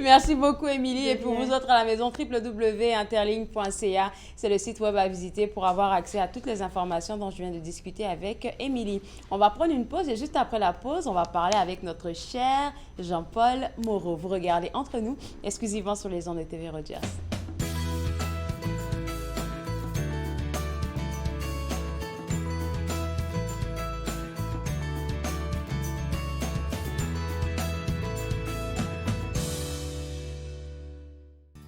Merci beaucoup, Émilie. Et pour vous autres à la maison, www.interligne.ca, c'est le site web à visiter pour avoir accès à toutes les informations dont je viens de discuter avec Émilie. On va prendre une pause et juste après la pause, on va parler avec notre cher Jean-Paul Moreau. Vous regardez Entre nous, exclusivement sur les ondes de TV Rogers.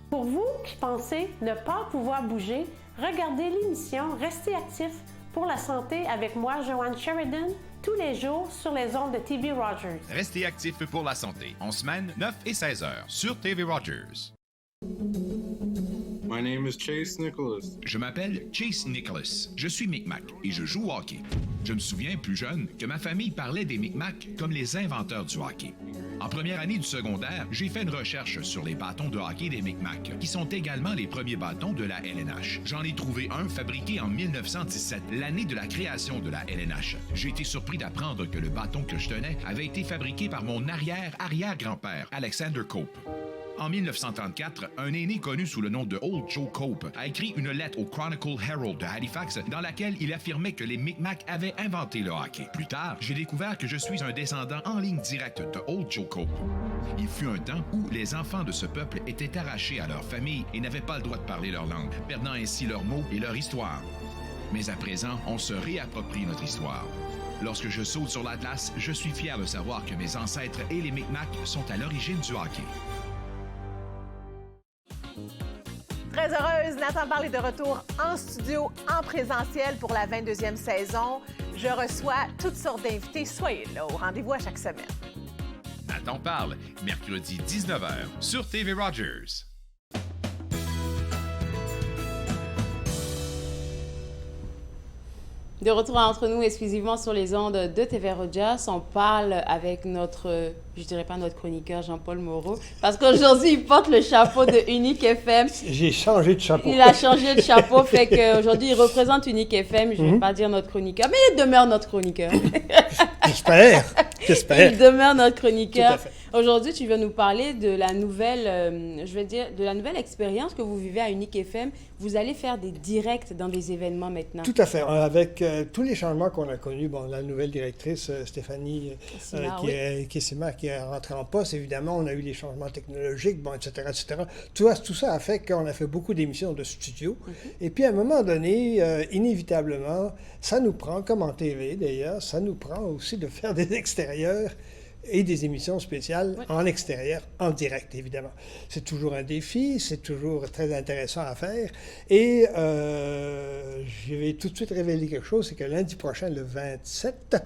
Pour vous qui pensez ne pas pouvoir bouger, regardez l'émission Restez actif pour la santé avec moi, Joanne Sheridan, tous les jours sur les ondes de TV Rogers. Restez actifs pour la santé, en semaine 9 et 16 heures, sur TV Rogers. My name is Chase Nicholas. Je m'appelle Chase Nicholas. Je suis Micmac et je joue au hockey. Je me souviens, plus jeune, que ma famille parlait des Micmacs comme les inventeurs du hockey. En première année du secondaire, j'ai fait une recherche sur les bâtons de hockey des Micmacs, qui sont également les premiers bâtons de la LNH. J'en ai trouvé un fabriqué en 1917, l'année de la création de la LNH. J'ai été surpris d'apprendre que le bâton que je tenais avait été fabriqué par mon arrière-arrière-grand-père, Alexander Cope. En 1934, un aîné connu sous le nom de Old Joe Cope a écrit une lettre au Chronicle Herald de Halifax dans laquelle il affirmait que les Micmacs avaient inventé le hockey. Plus tard, j'ai découvert que je suis un descendant en ligne directe de Old Joe Cope. Il fut un temps où les enfants de ce peuple étaient arrachés à leur famille et n'avaient pas le droit de parler leur langue, perdant ainsi leurs mots et leur histoire. Mais à présent, on se réapproprie notre histoire. Lorsque je saute sur l'Atlas, je suis fier de savoir que mes ancêtres et les Micmacs sont à l'origine du hockey. Très heureuse, Nathan Parle est de retour en studio, en présentiel pour la 22e saison. Je reçois toutes sortes d'invités. Soyez là, au rendez-vous à chaque semaine. Nathan Parle, mercredi 19h, sur TV Rogers. De retour à Entre nous, exclusivement sur les ondes de TV Rogers, on parle avec notre, je dirais pas notre chroniqueur Jean-Paul Moreau, parce qu'aujourd'hui, il porte le chapeau de Unique FM. J'ai changé de chapeau. Il a changé de chapeau, fait qu'aujourd'hui, il représente Unique FM. Je ne vais pas dire notre chroniqueur, mais il demeure notre chroniqueur. J'espère. Il demeure notre chroniqueur. Tout à fait. Aujourd'hui, tu vas nous parler de la nouvelle, de la nouvelle expérience que vous vivez à Unique FM. Vous allez faire des directs dans des événements maintenant. Tout à fait. Avec tous les changements qu'on a connus, bon, la nouvelle directrice, Stéphanie Kessima, qui est rentrée en poste, évidemment, on a eu les changements technologiques, bon, etc., etc. Tout ça a fait qu'on a fait beaucoup d'émissions de studio. Et puis, à un moment donné, inévitablement, ça nous prend, comme en TV d'ailleurs, ça nous prend aussi de faire des extérieurs et des émissions spéciales en extérieur, en direct, évidemment. C'est toujours un défi, c'est toujours très intéressant à faire. Et je vais tout de suite révéler quelque chose, c'est que lundi prochain, le 27,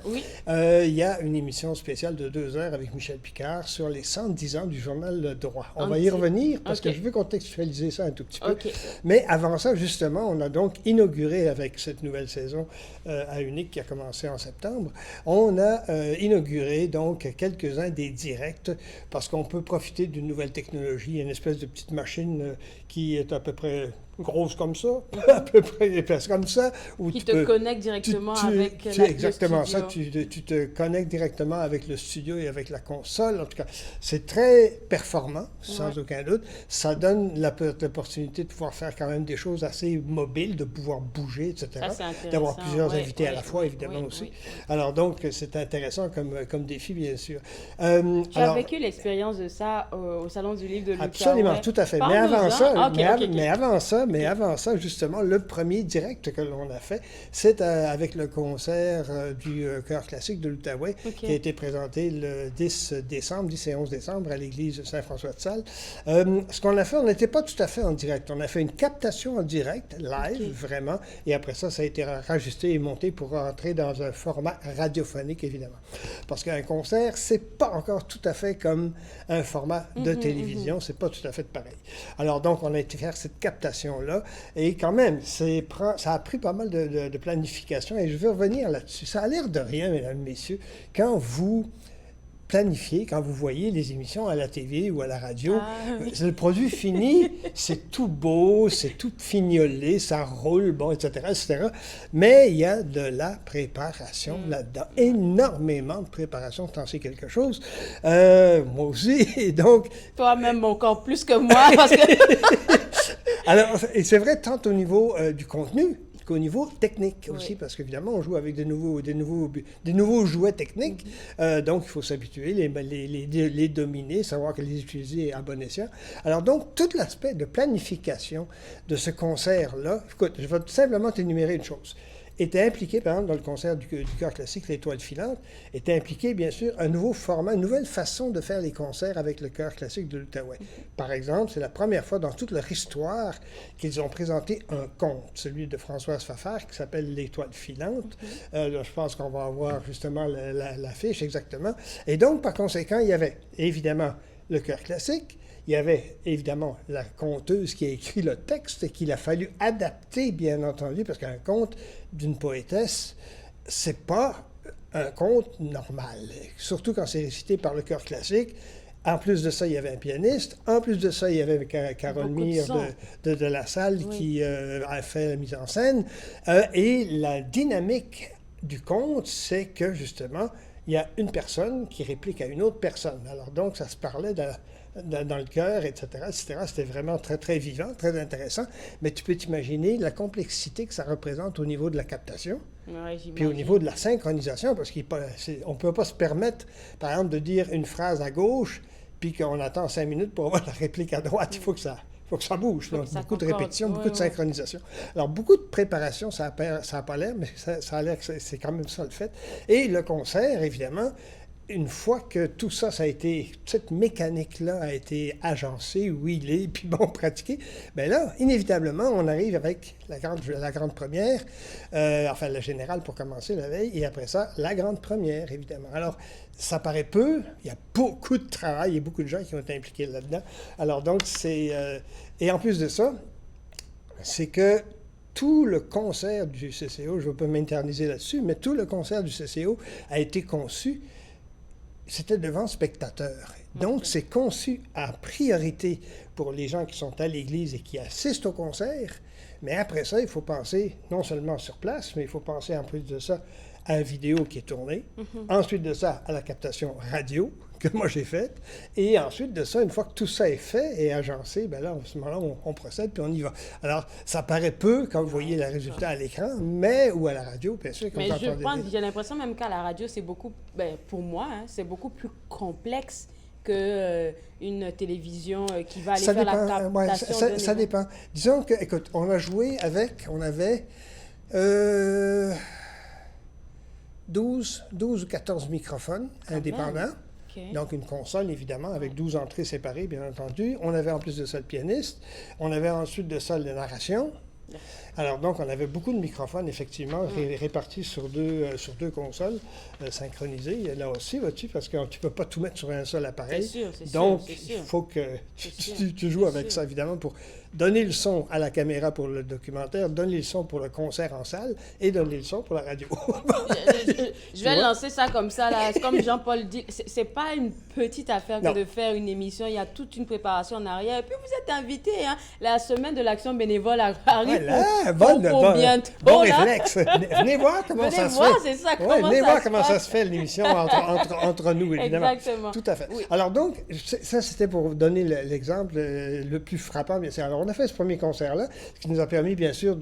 il y a une émission spéciale de 2 heures avec Michel Picard sur les 110 ans du journal Le Droit. On va y revenir parce que je veux contextualiser ça un tout petit peu. Mais avant ça, justement, on a donc inauguré avec cette nouvelle saison à Unique qui a commencé en septembre, on a inauguré donc quelques-uns des directs parce qu'on peut profiter d'une nouvelle technologie, une espèce de petite machine qui est à peu près grosse comme ça, à peu près épaisse comme ça. Où qui te connecte directement avec exactement le studio. Ça, tu te connectes directement avec le studio et avec la console. En tout cas, c'est très performant, sans aucun doute. Ça donne l'opportunité de pouvoir faire quand même des choses assez mobiles, de pouvoir bouger, etc. D'avoir plusieurs invités à la fois, évidemment, aussi. Oui. Alors donc, c'est intéressant comme défi, bien sûr. Tu as vécu l'expérience de ça au Salon du Livre de l'Outaouais. Absolument, tout à fait. Mais avant ça, justement, le premier direct que l'on a fait, c'est avec le concert du Chœur classique de l'Outaouais, qui a été présenté le 10 et 11 décembre à l'église Saint-François-de-Sales. Ce qu'on a fait, on n'était pas tout à fait en direct. On a fait une captation en direct, live, vraiment, et après ça, ça a été rajusté et monté pour rentrer dans un format radiophonique, évidemment. Parce qu'un concert, c'est pas encore tout à fait comme un format de télévision, c'est pas tout à fait pareil. Alors donc, on a été faire cette captation-là, et quand même, ça a pris pas mal de planification, et je vais revenir là-dessus. Ça a l'air de rien, mesdames, messieurs, quand vous planifiez, quand vous voyez les émissions à la TV ou à la radio, le produit fini, c'est tout beau, c'est tout fignolé, ça roule, bon, etc., etc. Mais il y a de la préparation là-dedans, énormément de préparation, t'en sais quelque chose. Moi aussi, et donc... Toi-même, encore plus que moi, parce que... Alors, et c'est vrai, tant au niveau du contenu qu'au niveau technique aussi, parce qu'évidemment, on joue avec des nouveaux jouets techniques, donc il faut s'habituer, les dominer, savoir les utiliser à bon escient. Alors donc, tout l'aspect de planification de ce concert-là, écoute, je vais simplement t'énumérer une chose. Était impliqué, par exemple, dans le concert du Chœur classique, l'Étoile filante, était impliqué, bien sûr, un nouveau format, une nouvelle façon de faire les concerts avec le Chœur classique de l'Outaouais. Par exemple, c'est la première fois dans toute leur histoire qu'ils ont présenté un conte, celui de Françoise Fafard, qui s'appelle l'Étoile filante. Là, je pense qu'on va avoir justement l'affiche exactement. Et donc, par conséquent, il y avait évidemment le Chœur classique. Il y avait évidemment la conteuse qui a écrit le texte et qu'il a fallu adapter, bien entendu, parce qu'un conte d'une poétesse, c'est pas un conte normal, surtout quand c'est récité par le chœur classique. En plus de ça, il y avait un pianiste. En plus de ça, il y avait Carole Mire de la Salle qui a fait la mise en scène. Et la dynamique du conte, c'est que, justement, il y a une personne qui réplique à une autre personne. Alors donc, ça se parlait dans le cœur, etc., etc. C'était vraiment très, très vivant, très intéressant. Mais tu peux t'imaginer la complexité que ça représente au niveau de la captation, puis au niveau de la synchronisation, parce qu'on ne peut pas se permettre, par exemple, de dire une phrase à gauche, puis qu'on attend 5 minutes pour avoir la réplique à droite. Il faut que ça bouge. Donc, beaucoup de répétitions, beaucoup de synchronisation. Alors, beaucoup de préparation, ça n'a pas l'air, mais ça a l'air que c'est quand même ça le fait. Et le concert, évidemment, une fois que tout ça, cette mécanique-là a été agencée, huilée, puis bon, pratiquée, bien là, inévitablement, on arrive avec la grande première, enfin la générale pour commencer la veille, et après ça, la grande première, évidemment. Alors, ça paraît peu, il y a beaucoup de travail, il y a beaucoup de gens qui ont été impliqués là-dedans. Alors donc, et en plus de ça, c'est que tout le concert du CCO, je ne veux pas m'éterniser là-dessus, mais tout le concert du CCO a été conçu, c'était devant spectateurs. Donc, c'est conçu en priorité pour les gens qui sont à l'église et qui assistent au concert. Mais après ça, il faut penser non seulement sur place, mais il faut penser en plus de ça à la vidéo qui est tournée. Ensuite de ça, à la captation radio que moi j'ai faite. Et ensuite de ça, une fois que tout ça est fait et agencé, bien là, à ce moment-là, on procède puis on y va. Alors, ça paraît peu quand vous voyez le résultat à l'écran, ou à la radio, bien sûr. Mais j'ai l'impression même qu'à la radio, c'est beaucoup, pour moi, c'est beaucoup plus complexe qu'une télévision qui va aller faire la captation. Ça dépend. Disons que, écoute, on avait 12 ou 14 microphones indépendants. Okay. Donc, une console, évidemment, avec 12 entrées séparées, bien entendu. On avait en plus de ça le pianiste. On avait ensuite de ça la narration. Alors, donc, on avait beaucoup de microphones, effectivement, répartis sur deux consoles synchronisées. Là aussi, vois-tu, parce que tu ne peux pas tout mettre sur un seul appareil. C'est sûr, donc, il faut que tu joues avec ça, évidemment, pour donner le son à la caméra pour le documentaire, donner le son pour le concert en salle et donner le son pour la radio. Je vais lancer ça comme ça, là. Comme Jean-Paul dit, c'est pas une petite affaire que de faire une émission. Il y a toute une préparation en arrière. Et puis, vous êtes invité, hein. La semaine de l'action bénévole arrive bon bientôt. Bon réflexe. Venez voir comment ça se fait. C'est ça, venez voir comment ça se fait, l'émission entre nous, évidemment. Exactement. Tout à fait. Oui. Alors donc, ça, c'était pour vous donner l'exemple le plus frappant, bien sûr. Alors, on a fait ce premier concert-là, ce qui nous a permis, bien sûr,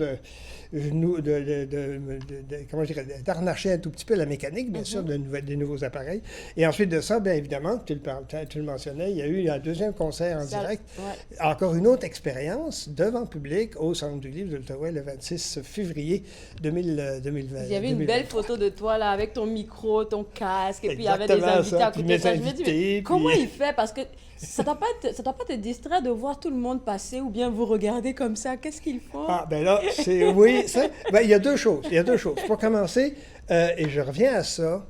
d'harnacher un tout petit peu la mécanique, bien sûr, des nouveaux appareils. Et ensuite de ça, bien évidemment, tu le mentionnais, il y a eu un deuxième concert en direct. Ouais. Encore une autre expérience devant public au Salon du Livre de l'Outaouais le 26 février 2020. Il y avait une belle photo de toi, là, avec ton micro, ton casque, et puis il y avait des invités à côté de ça. Je me dis, comment il fait? Parce que ça ne doit pas te distraire de voir tout le monde passer ou bien vous regarder comme ça. Qu'est-ce qu'ils font? Ah, ben là, oui, il y a deux choses. Pour commencer, et je reviens à ça,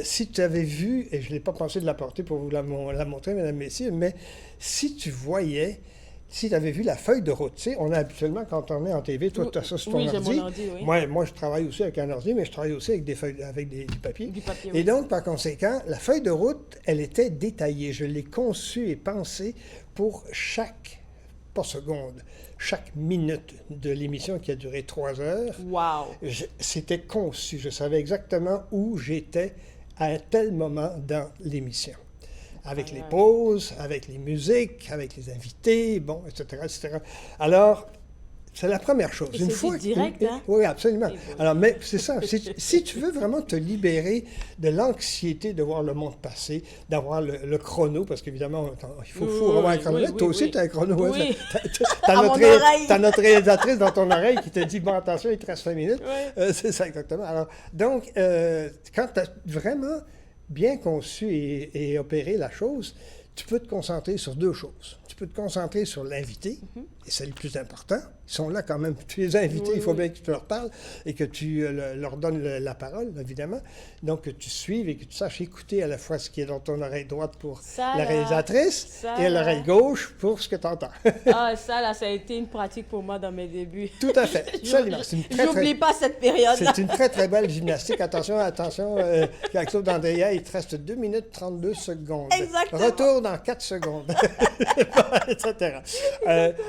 si tu avais vu, et je n'ai pas pensé de l'apporter pour vous la montrer, mesdames, messieurs, mais si tu voyais, si tu avais vu la feuille de route, tu sais, on a habituellement, quand on est en TV, toi, tu as ça sur ton ordi. Moi, je travaille aussi avec un ordi, mais je travaille aussi avec des feuilles, avec du papier. Et donc, par conséquent, la feuille de route, elle était détaillée. Je l'ai conçue et pensée pour chaque minute de l'émission qui a duré 3 heures. Wow! C'était conçu. Je savais exactement où j'étais à un tel moment dans l'émission. Avec les pauses, avec les musiques, avec les invités, bon, etc., etc. Alors, c'est la première chose. Et c'est direct, hein? Oui, absolument. Alors, mais c'est ça. Si tu veux vraiment te libérer de l'anxiété de voir le monde passer, d'avoir le chrono, parce qu'évidemment, il faut avoir un chrono. Toi aussi, tu as un chrono. Oui. Tu as notre réalisatrice dans ton oreille qui te dit, bon, attention, il te reste 5 minutes. Oui. C'est ça, exactement. Alors, donc, quand tu as vraiment bien conçu et opéré la chose, tu peux te concentrer sur 2 choses. Tu peux te concentrer sur l'invité, et c'est le plus important. Ils sont là quand même. Tu les as invités, il faut bien que tu leur parles et que tu leur donnes la parole, évidemment. Donc, que tu suives et que tu saches écouter à la fois ce qui est dans ton oreille droite pour la réalisatrice et l'oreille gauche pour ce que tu entends. Ça a été une pratique pour moi dans mes débuts. Tout à fait. J'oublie pas cette période-là. C'est une très, très belle gymnastique. Attention, Claude Andrea, il te reste 2 minutes 32 secondes. Exactement. Retour dans 4 secondes. etc.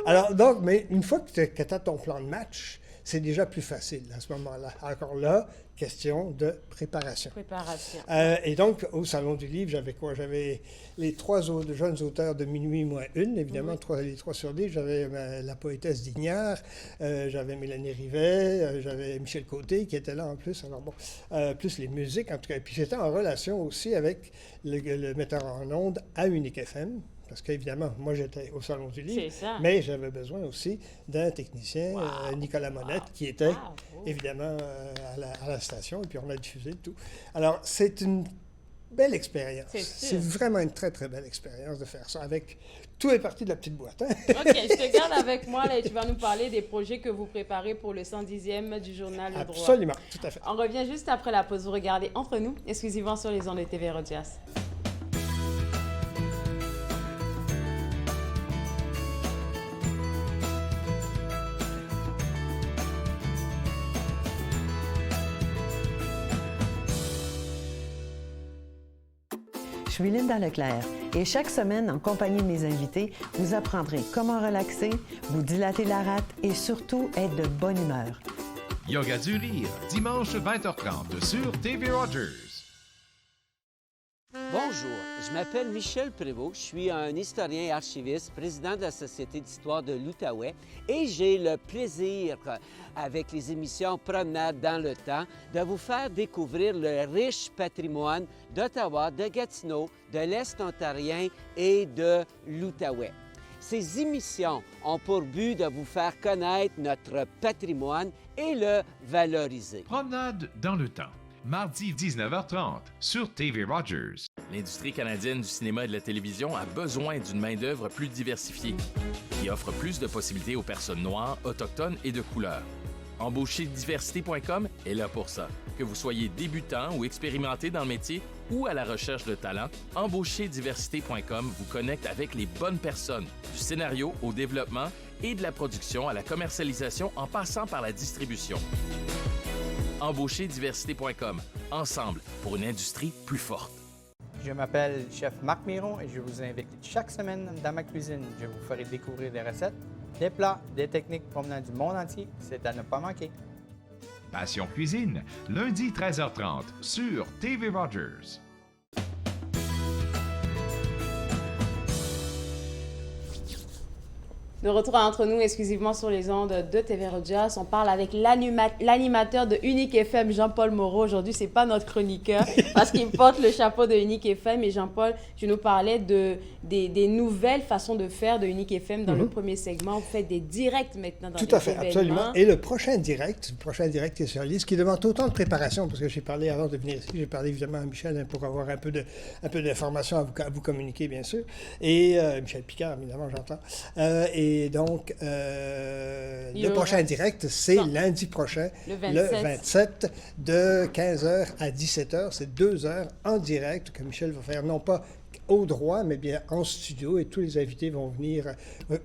Alors, donc, mais une fois que tu as ton plan de match, c'est déjà plus facile à ce moment-là. Encore là, question de préparation. Et donc, au Salon du Livre, j'avais quoi? J'avais les 3 jeunes auteurs de Minuit moins une, évidemment, les 3 sur livre. J'avais la poétesse d'Ignard, j'avais Mélanie Rivet, j'avais Michel Côté qui était là en plus. Alors bon, plus les musiques, en tout cas. Et puis j'étais en relation aussi avec le metteur en ondes à Unique FM. Parce qu'évidemment, moi, j'étais au Salon du Livre, mais j'avais besoin aussi d'un technicien, Nicolas Monette, qui était évidemment à la station, et puis on a diffusé tout. Alors, c'est une belle expérience. C'est vraiment une très, très belle expérience de faire ça avec... Tout est parti de la petite boîte. Hein? OK, je te garde avec moi là, et tu vas nous parler des projets que vous préparez pour le 110e du journal Le Droit. Absolument, tout à fait. On revient juste après la pause. Vous regardez Entre nous, exclusivement sur les ondes de TV Rogers. Je suis Linda Leclerc et chaque semaine, en compagnie de mes invités, vous apprendrez comment relaxer, vous dilater la rate et surtout être de bonne humeur. Yoga du rire, dimanche 20h30 sur TV Rogers. Bonjour, je m'appelle Michel Prévost, je suis un historien et archiviste, président de la Société d'histoire de l'Outaouais et j'ai le plaisir, avec les émissions Promenade dans le temps, de vous faire découvrir le riche patrimoine d'Ottawa, de Gatineau, de l'Est ontarien et de l'Outaouais. Ces émissions ont pour but de vous faire connaître notre patrimoine et le valoriser. Promenade dans le temps. Mardi 19h30 sur TV Rogers. L'industrie canadienne du cinéma et de la télévision a besoin d'une main-d'œuvre plus diversifiée, qui offre plus de possibilités aux personnes noires, autochtones et de couleur. Embaucherdiversité.com est là pour ça. Que vous soyez débutant ou expérimenté dans le métier, ou à la recherche de talent, embaucherdiversité.com vous connecte avec les bonnes personnes, du scénario au développement et de la production à la commercialisation en passant par la distribution. Embaucherdiversité.com, ensemble pour une industrie plus forte. Je m'appelle Chef Marc Miron et je vous invite chaque semaine dans ma cuisine. Je vous ferai découvrir des recettes, des plats, des techniques provenant du monde entier. C'est à ne pas manquer. Passion Cuisine, lundi 13h30 sur TV Rogers. De retour entre nous exclusivement sur les ondes de TV Rogers, on parle avec l'animateur de Unique FM, Jean-Paul Moreau. Aujourd'hui, c'est pas notre chroniqueur parce qu'il porte le chapeau de Unique FM. Et Jean-Paul, tu nous parlais des nouvelles façons de faire de Unique FM dans le premier segment. Vous faites des directs maintenant dans Tout les à fait, événements. absolument. Et le prochain direct qui est sur la liste, qui demande autant de préparation, parce que j'ai parlé avant de venir ici, j'ai parlé évidemment à Michel pour avoir un peu d'informations à vous communiquer, bien sûr. Et Michel Picard, évidemment, j'entends. Et donc, le prochain direct, c'est lundi prochain, le 27, de 15h à 17h. C'est 2 heures en direct que Michel va faire, non pas au droit, mais bien en studio, et tous les invités vont venir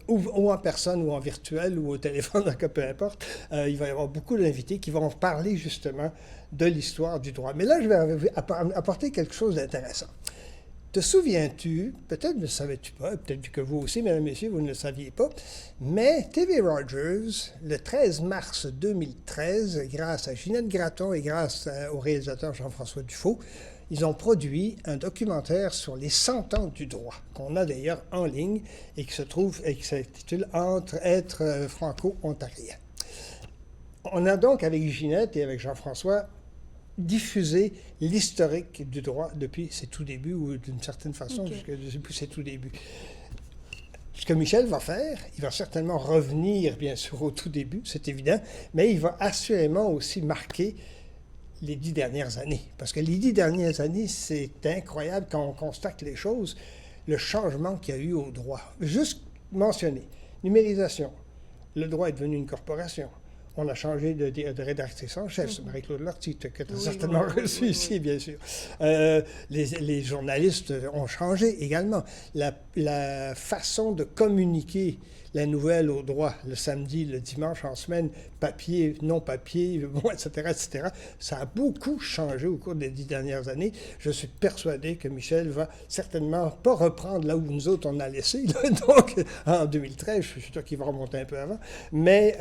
ou en personne, ou en virtuel, ou au téléphone, donc peu importe. Il va y avoir beaucoup d'invités qui vont parler justement de l'histoire du droit. Mais là, je vais apporter quelque chose d'intéressant. Te souviens-tu, peut-être ne le savais-tu pas, peut-être que vous aussi, mesdames et messieurs, vous ne le saviez pas, mais TV Rogers, le 13 mars 2013, grâce à Ginette Gratton et grâce au réalisateur Jean-François Dufaux, ils ont produit un documentaire sur les 100 ans du droit, qu'on a d'ailleurs en ligne et qui se trouve et qui s'intitule « Entre être franco-ontarien ». On a donc, avec Ginette et avec Jean-François, diffuser l'historique du droit depuis ses tout débuts, ou d'une certaine façon, depuis ses tout débuts. Ce que Michel va faire, il va certainement revenir, bien sûr, au tout début, c'est évident, mais il va assurément aussi marquer les 10 dernières années. Parce que les 10 dernières années, c'est incroyable quand on constate les choses, le changement qu'il y a eu au droit. Juste mentionner, numérisation, le droit est devenu une corporation. On a changé de rédactrice en chef, c'est Marie-Claude Lortie, que tu as certainement reçu ici, bien sûr. Les journalistes ont changé également. La façon de communiquer la nouvelle au droit, le samedi, le dimanche, en semaine, papier, non papier, bon, etc., etc., ça a beaucoup changé au cours des 10 dernières années. Je suis persuadé que Michel va certainement pas reprendre là où nous autres on a laissé, là, donc en 2013, je suis sûr qu'il va remonter un peu avant, mais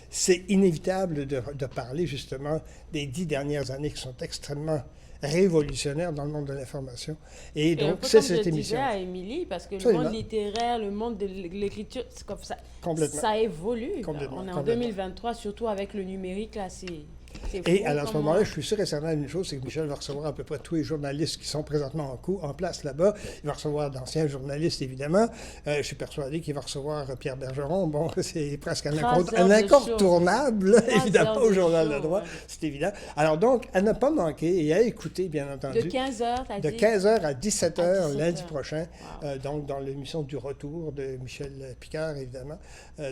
c'est inévitable de parler justement des 10 dernières années qui sont extrêmement révolutionnaire dans le monde de l'information. Et donc, c'est cette émission. Je disais à Émilie, parce que le monde littéraire, le monde de l'écriture, c'est comme ça. Ça évolue. On est en 2023, surtout avec le numérique, là, c'est et à ce moment-là, je suis sûr et certain d'une chose, c'est que Michel va recevoir à peu près tous les journalistes qui sont présentement en place là-bas. Il va recevoir d'anciens journalistes, évidemment. Je suis persuadé qu'il va recevoir Pierre Bergeron. Bon, c'est presque un incontournable, évidemment, au Journal de droit. C'est évident. Alors donc, à ne pas manquer et à écouter, bien entendu. De 15h, de 15h à 17h lundi prochain, donc dans l'émission du retour de Michel Picard, évidemment.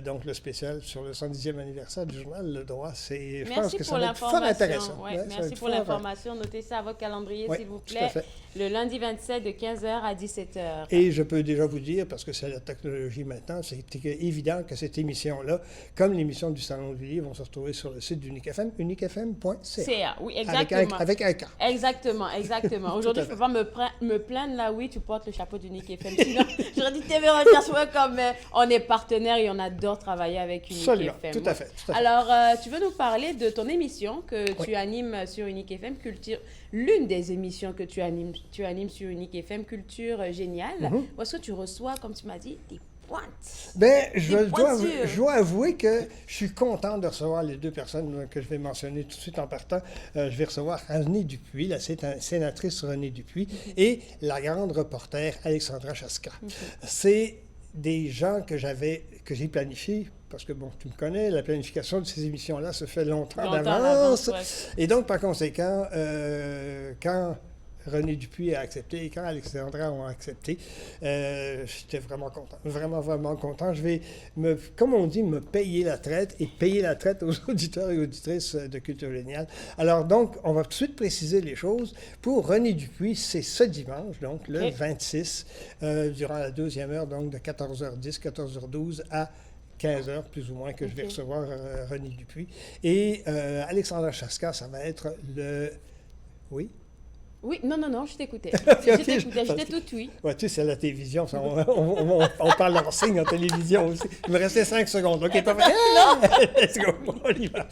Donc le spécial sur le 110e anniversaire du Journal Le Droit. Je pense que ça va être fort intéressant. Merci pour l'information. Notez ça à votre calendrier, s'il vous plaît. Le lundi 27 de 15h à 17h. Et je peux déjà vous dire, parce que c'est la technologie maintenant, c'est évident que cette émission-là, comme l'émission du Salon du Livre, vont se retrouver sur le site d'Unique FM, uniquefm.ca. Oui, exactement. Avec un K. Exactement. Aujourd'hui, je ne peux pas me plaindre là, oui, tu portes le chapeau d'Unique FM. Sinon, j'aurais dit TV Rogers, comme on est partenaire et on adore travailler avec Unique FM. Tout à fait. Alors, tu veux nous parler de ton émission que tu animes sur Unique FM Culture, l'une des émissions que tu animes sur Unique FM Culture Géniale, où est-ce que tu reçois, comme tu m'as dit, des pointes? Bien, je dois avouer que je suis content de recevoir les deux personnes que je vais mentionner tout de suite en partant. Je vais recevoir Renée Dupuis, la sénatrice Renée Dupuis, et la grande reporter Alexandra Chaska. C'est des gens que j'ai planifiés, parce que, bon, tu me connais, la planification de ces émissions-là se fait longtemps d'avance. Et donc, par conséquent, quand René Dupuis a accepté et quand Alexandra ont accepté, j'étais vraiment content. Vraiment, vraiment content. Je vais, comme on dit, me payer la traite et payer la traite aux auditeurs et auditrices de Culture Géniale. Alors donc, on va tout de suite préciser les choses. Pour René Dupuis, c'est ce dimanche, donc le 26, durant la deuxième heure, donc de 14h10, 14h12 à 15h, plus ou moins, que je vais recevoir René Dupuis. Et Alexandra Chaska, ça va être le... Oui? Oui, non, je t'écoutais. Okay, J'étais tout oui. Ouais, tu sais, c'est la télévision, ça, on parle en signe en télévision aussi. Il me restait 5 secondes. OK, parfait. Let's go, on y va.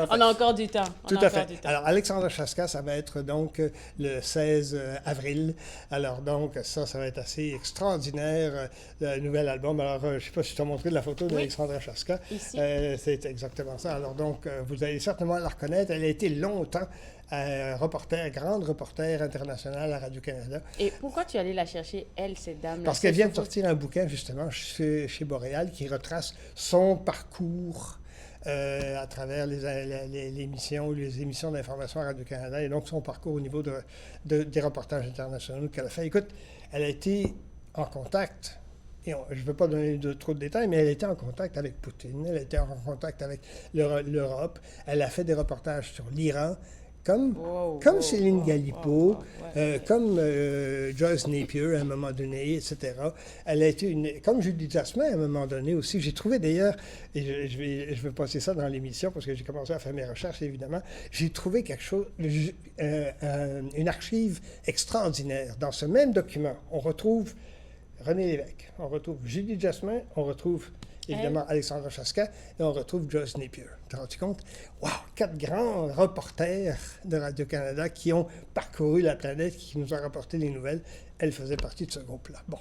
On a encore du temps. Tout à fait. Alors, Alexandra Chaska, ça va être donc le 16 avril. Alors, donc, ça va être assez extraordinaire, le nouvel album. Alors, je ne sais pas si je t'ai montré la photo d'Alexandra Chaska. Ici. C'est exactement ça. Alors, donc, vous allez certainement la reconnaître. Elle a été longtemps grande reporter internationale à Radio-Canada. Et pourquoi tu es allé la chercher, elle, cette dame-là? Parce qu'elle vient de sortir un bouquin, justement, chez Boréal, qui retrace son parcours à travers les émissions d'information à Radio-Canada, et donc son parcours au niveau des reportages internationaux qu'elle a fait. Écoute, elle a été en contact, et je ne veux pas donner trop de détails, mais elle était en contact avec Poutine, elle était en contact avec l'Europe, elle a fait des reportages sur l'Iran, comme Céline Galipo, comme Joyce Napier à un moment donné, etc. Elle a été comme Judy Jasmin à un moment donné aussi. J'ai trouvé d'ailleurs, et je vais passer ça dans l'émission parce que j'ai commencé à faire mes recherches évidemment, j'ai trouvé quelque chose, une archive extraordinaire. Dans ce même document, on retrouve René Lévesque, on retrouve Judy Jasmin, on retrouve évidemment Alexandra Chaska, et on retrouve Joyce Napier. Tu te rends compte? Wow! 4 grands reporters de Radio-Canada qui ont parcouru la planète, qui nous ont rapporté les nouvelles. Elle faisait partie de ce groupe-là. Bon.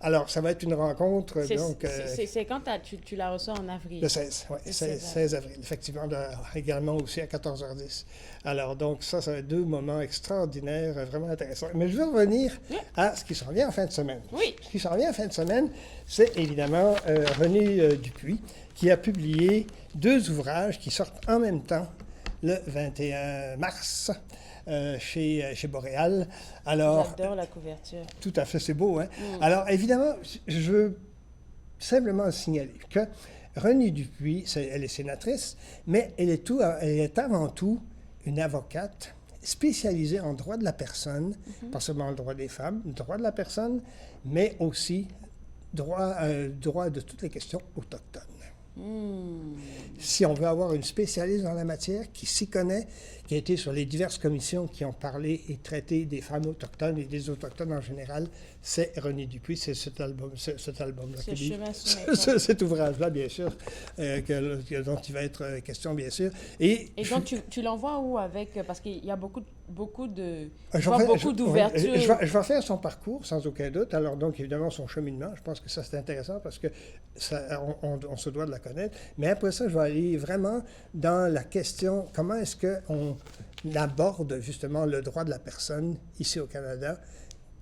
Alors, ça va être une rencontre, donc... C'est quand tu la reçois en avril? Le 16, oui. 16 avril, effectivement, également aussi à 14h10. Alors, donc, ça va être 2 moments extraordinaires, vraiment intéressants. Mais je veux revenir à ce qui s'en vient en fin de semaine. Oui. Ce qui s'en vient en fin de semaine, c'est évidemment René Dupuis, qui a publié 2 ouvrages qui sortent en même temps le 21 mars. Chez Boréal. Alors, j'adore la couverture. Tout à fait, c'est beau, hein? Alors, évidemment, je veux simplement signaler que René Dupuis, elle est sénatrice, mais elle est avant tout une avocate spécialisée en droit de la personne, pas seulement le droit des femmes, le droit de la personne, mais aussi droit de toutes les questions autochtones. Si on veut avoir une spécialiste dans la matière qui s'y connaît, qui a été sur les diverses commissions qui ont parlé et traité des femmes autochtones et des autochtones en général, c'est René Dupuis, c'est cet album-là. Cet ouvrage-là, bien sûr, dont il va être question, bien sûr. Et donc, tu l'envoies où avec... Parce qu'il y a beaucoup d'ouvertures. Je vais faire son parcours, sans aucun doute. Alors, donc, évidemment, son cheminement. Je pense que ça, c'est intéressant parce que on se doit de la connaître. Mais après ça, je vais aller vraiment dans la question, comment est-ce qu'on aborde, justement, le droit de la personne ici au Canada?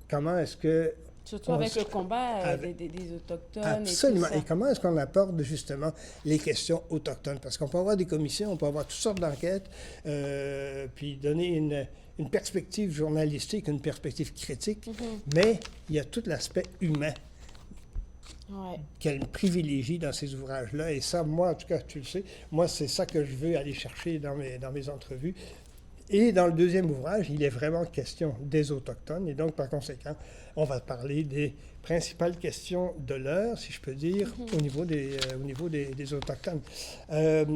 Comment est-ce que... Surtout avec le combat des Autochtones. Absolument. Et tout ça. Et comment est-ce qu'on aborde justement les questions autochtones? Parce qu'on peut avoir des commissions, on peut avoir toutes sortes d'enquêtes, puis donner une perspective journalistique, une perspective critique, mais il y a tout l'aspect humain qu'elle privilégie dans ces ouvrages-là. Et ça, moi, en tout cas, tu le sais, moi, c'est ça que je veux aller chercher dans mes entrevues. Et dans le deuxième ouvrage, il est vraiment question des Autochtones. Et donc, par conséquent, on va parler des principales questions de l'heure, si je peux dire, au niveau des Autochtones. Que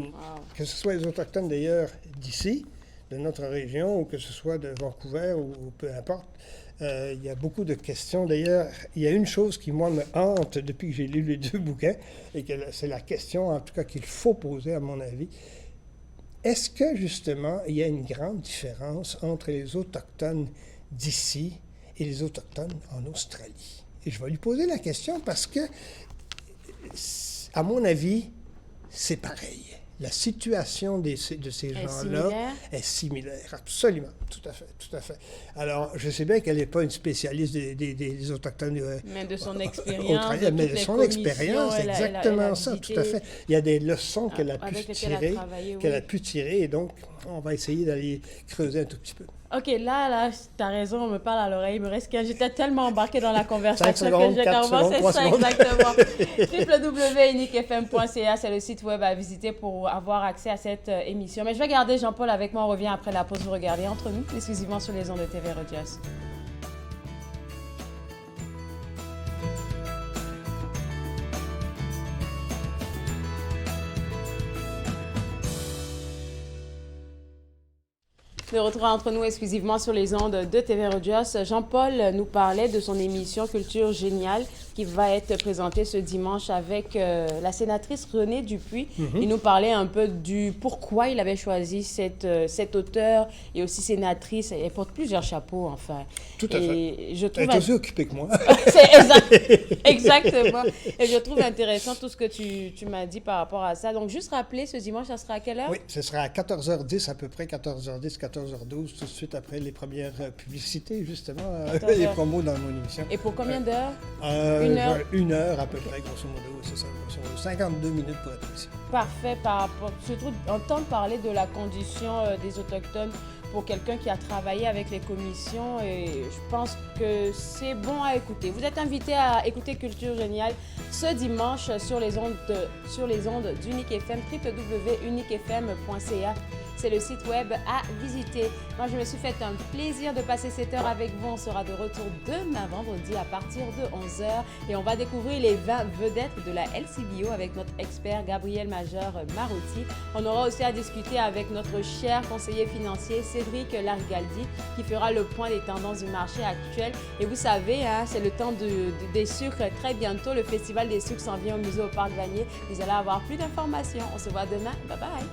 ce soit les Autochtones, d'ailleurs, d'ici, de notre région, ou que ce soit de Vancouver, ou peu importe, il y a beaucoup de questions. D'ailleurs, il y a une chose qui, moi, me hante depuis que j'ai lu les 2 bouquins, et que c'est la question, en tout cas, qu'il faut poser, à mon avis. Est-ce que, justement, il y a une grande différence entre les Autochtones d'ici et les Autochtones en Australie? Et je vais lui poser la question parce que, à mon avis, c'est pareil. La situation de ces gens-là est similaire, absolument, tout à fait. Alors, je sais bien qu'elle n'est pas une spécialiste des Autochtones. Mais de son expérience, mais de son expérience, c'est exactement ça, tout à fait. Il y a des leçons qu'elle a pu tirer, et donc on va essayer d'aller creuser un tout petit peu. OK, là, t'as raison, on me parle à l'oreille. Il me reste 15. J'étais tellement embarquée dans la conversation 5 secondes, que j'ai 4 carrément... secondes, 3 C'est ça, secondes. exactement. www.uniquefm.ca, c'est le site web à visiter pour avoir accès à cette émission. Mais je vais garder Jean-Paul avec moi. On revient après la pause. Vous regardez Entre nous, exclusivement sur les ondes de TV Rogers. De retour entre nous exclusivement sur les ondes de TV Rogers. Jean-Paul nous parlait de son émission Culture Géniale qui va être présentée ce dimanche avec la sénatrice Renée Dupuis. Il nous parlait un peu du pourquoi il avait choisi cette auteure et aussi sénatrice. Elle porte plusieurs chapeaux, enfin. Tout à fait. Elle est aussi occupée que moi. C'est exactement. Et je trouve intéressant tout ce que tu m'as dit par rapport à ça. Donc, juste rappeler, ce dimanche, ça sera à quelle heure? Oui, ce sera à 14h10, à peu près 14h10, 14h12, tout de suite après les premières publicités, justement, les promos dans mon émission. Et pour combien d'heures? Une heure à peu près, grosso modo, c'est ça, grosso modo. 52 minutes pour être précis. Parfait, par rapport, surtout entendre parler de la condition des Autochtones pour quelqu'un qui a travaillé avec les commissions, et je pense que c'est bon à écouter. Vous êtes invité à écouter Culture Géniale ce dimanche sur les ondes d'Unique FM, www.uniquefm.ca. C'est le site web à visiter. Moi, je me suis fait un plaisir de passer cette heure avec vous. On sera de retour demain vendredi à partir de 11h et on va découvrir les 20 vedettes de la LCBO avec notre expert Gabriel Major-Marotti. On aura aussi à discuter avec notre cher conseiller financier Cédric Larigaldi qui fera le point des tendances du marché actuel. Et vous savez, hein, c'est le temps des sucres très bientôt. Le Festival des sucres s'en vient au musée au Parc Vanier. Vous allez avoir plus d'informations. On se voit demain. Bye bye!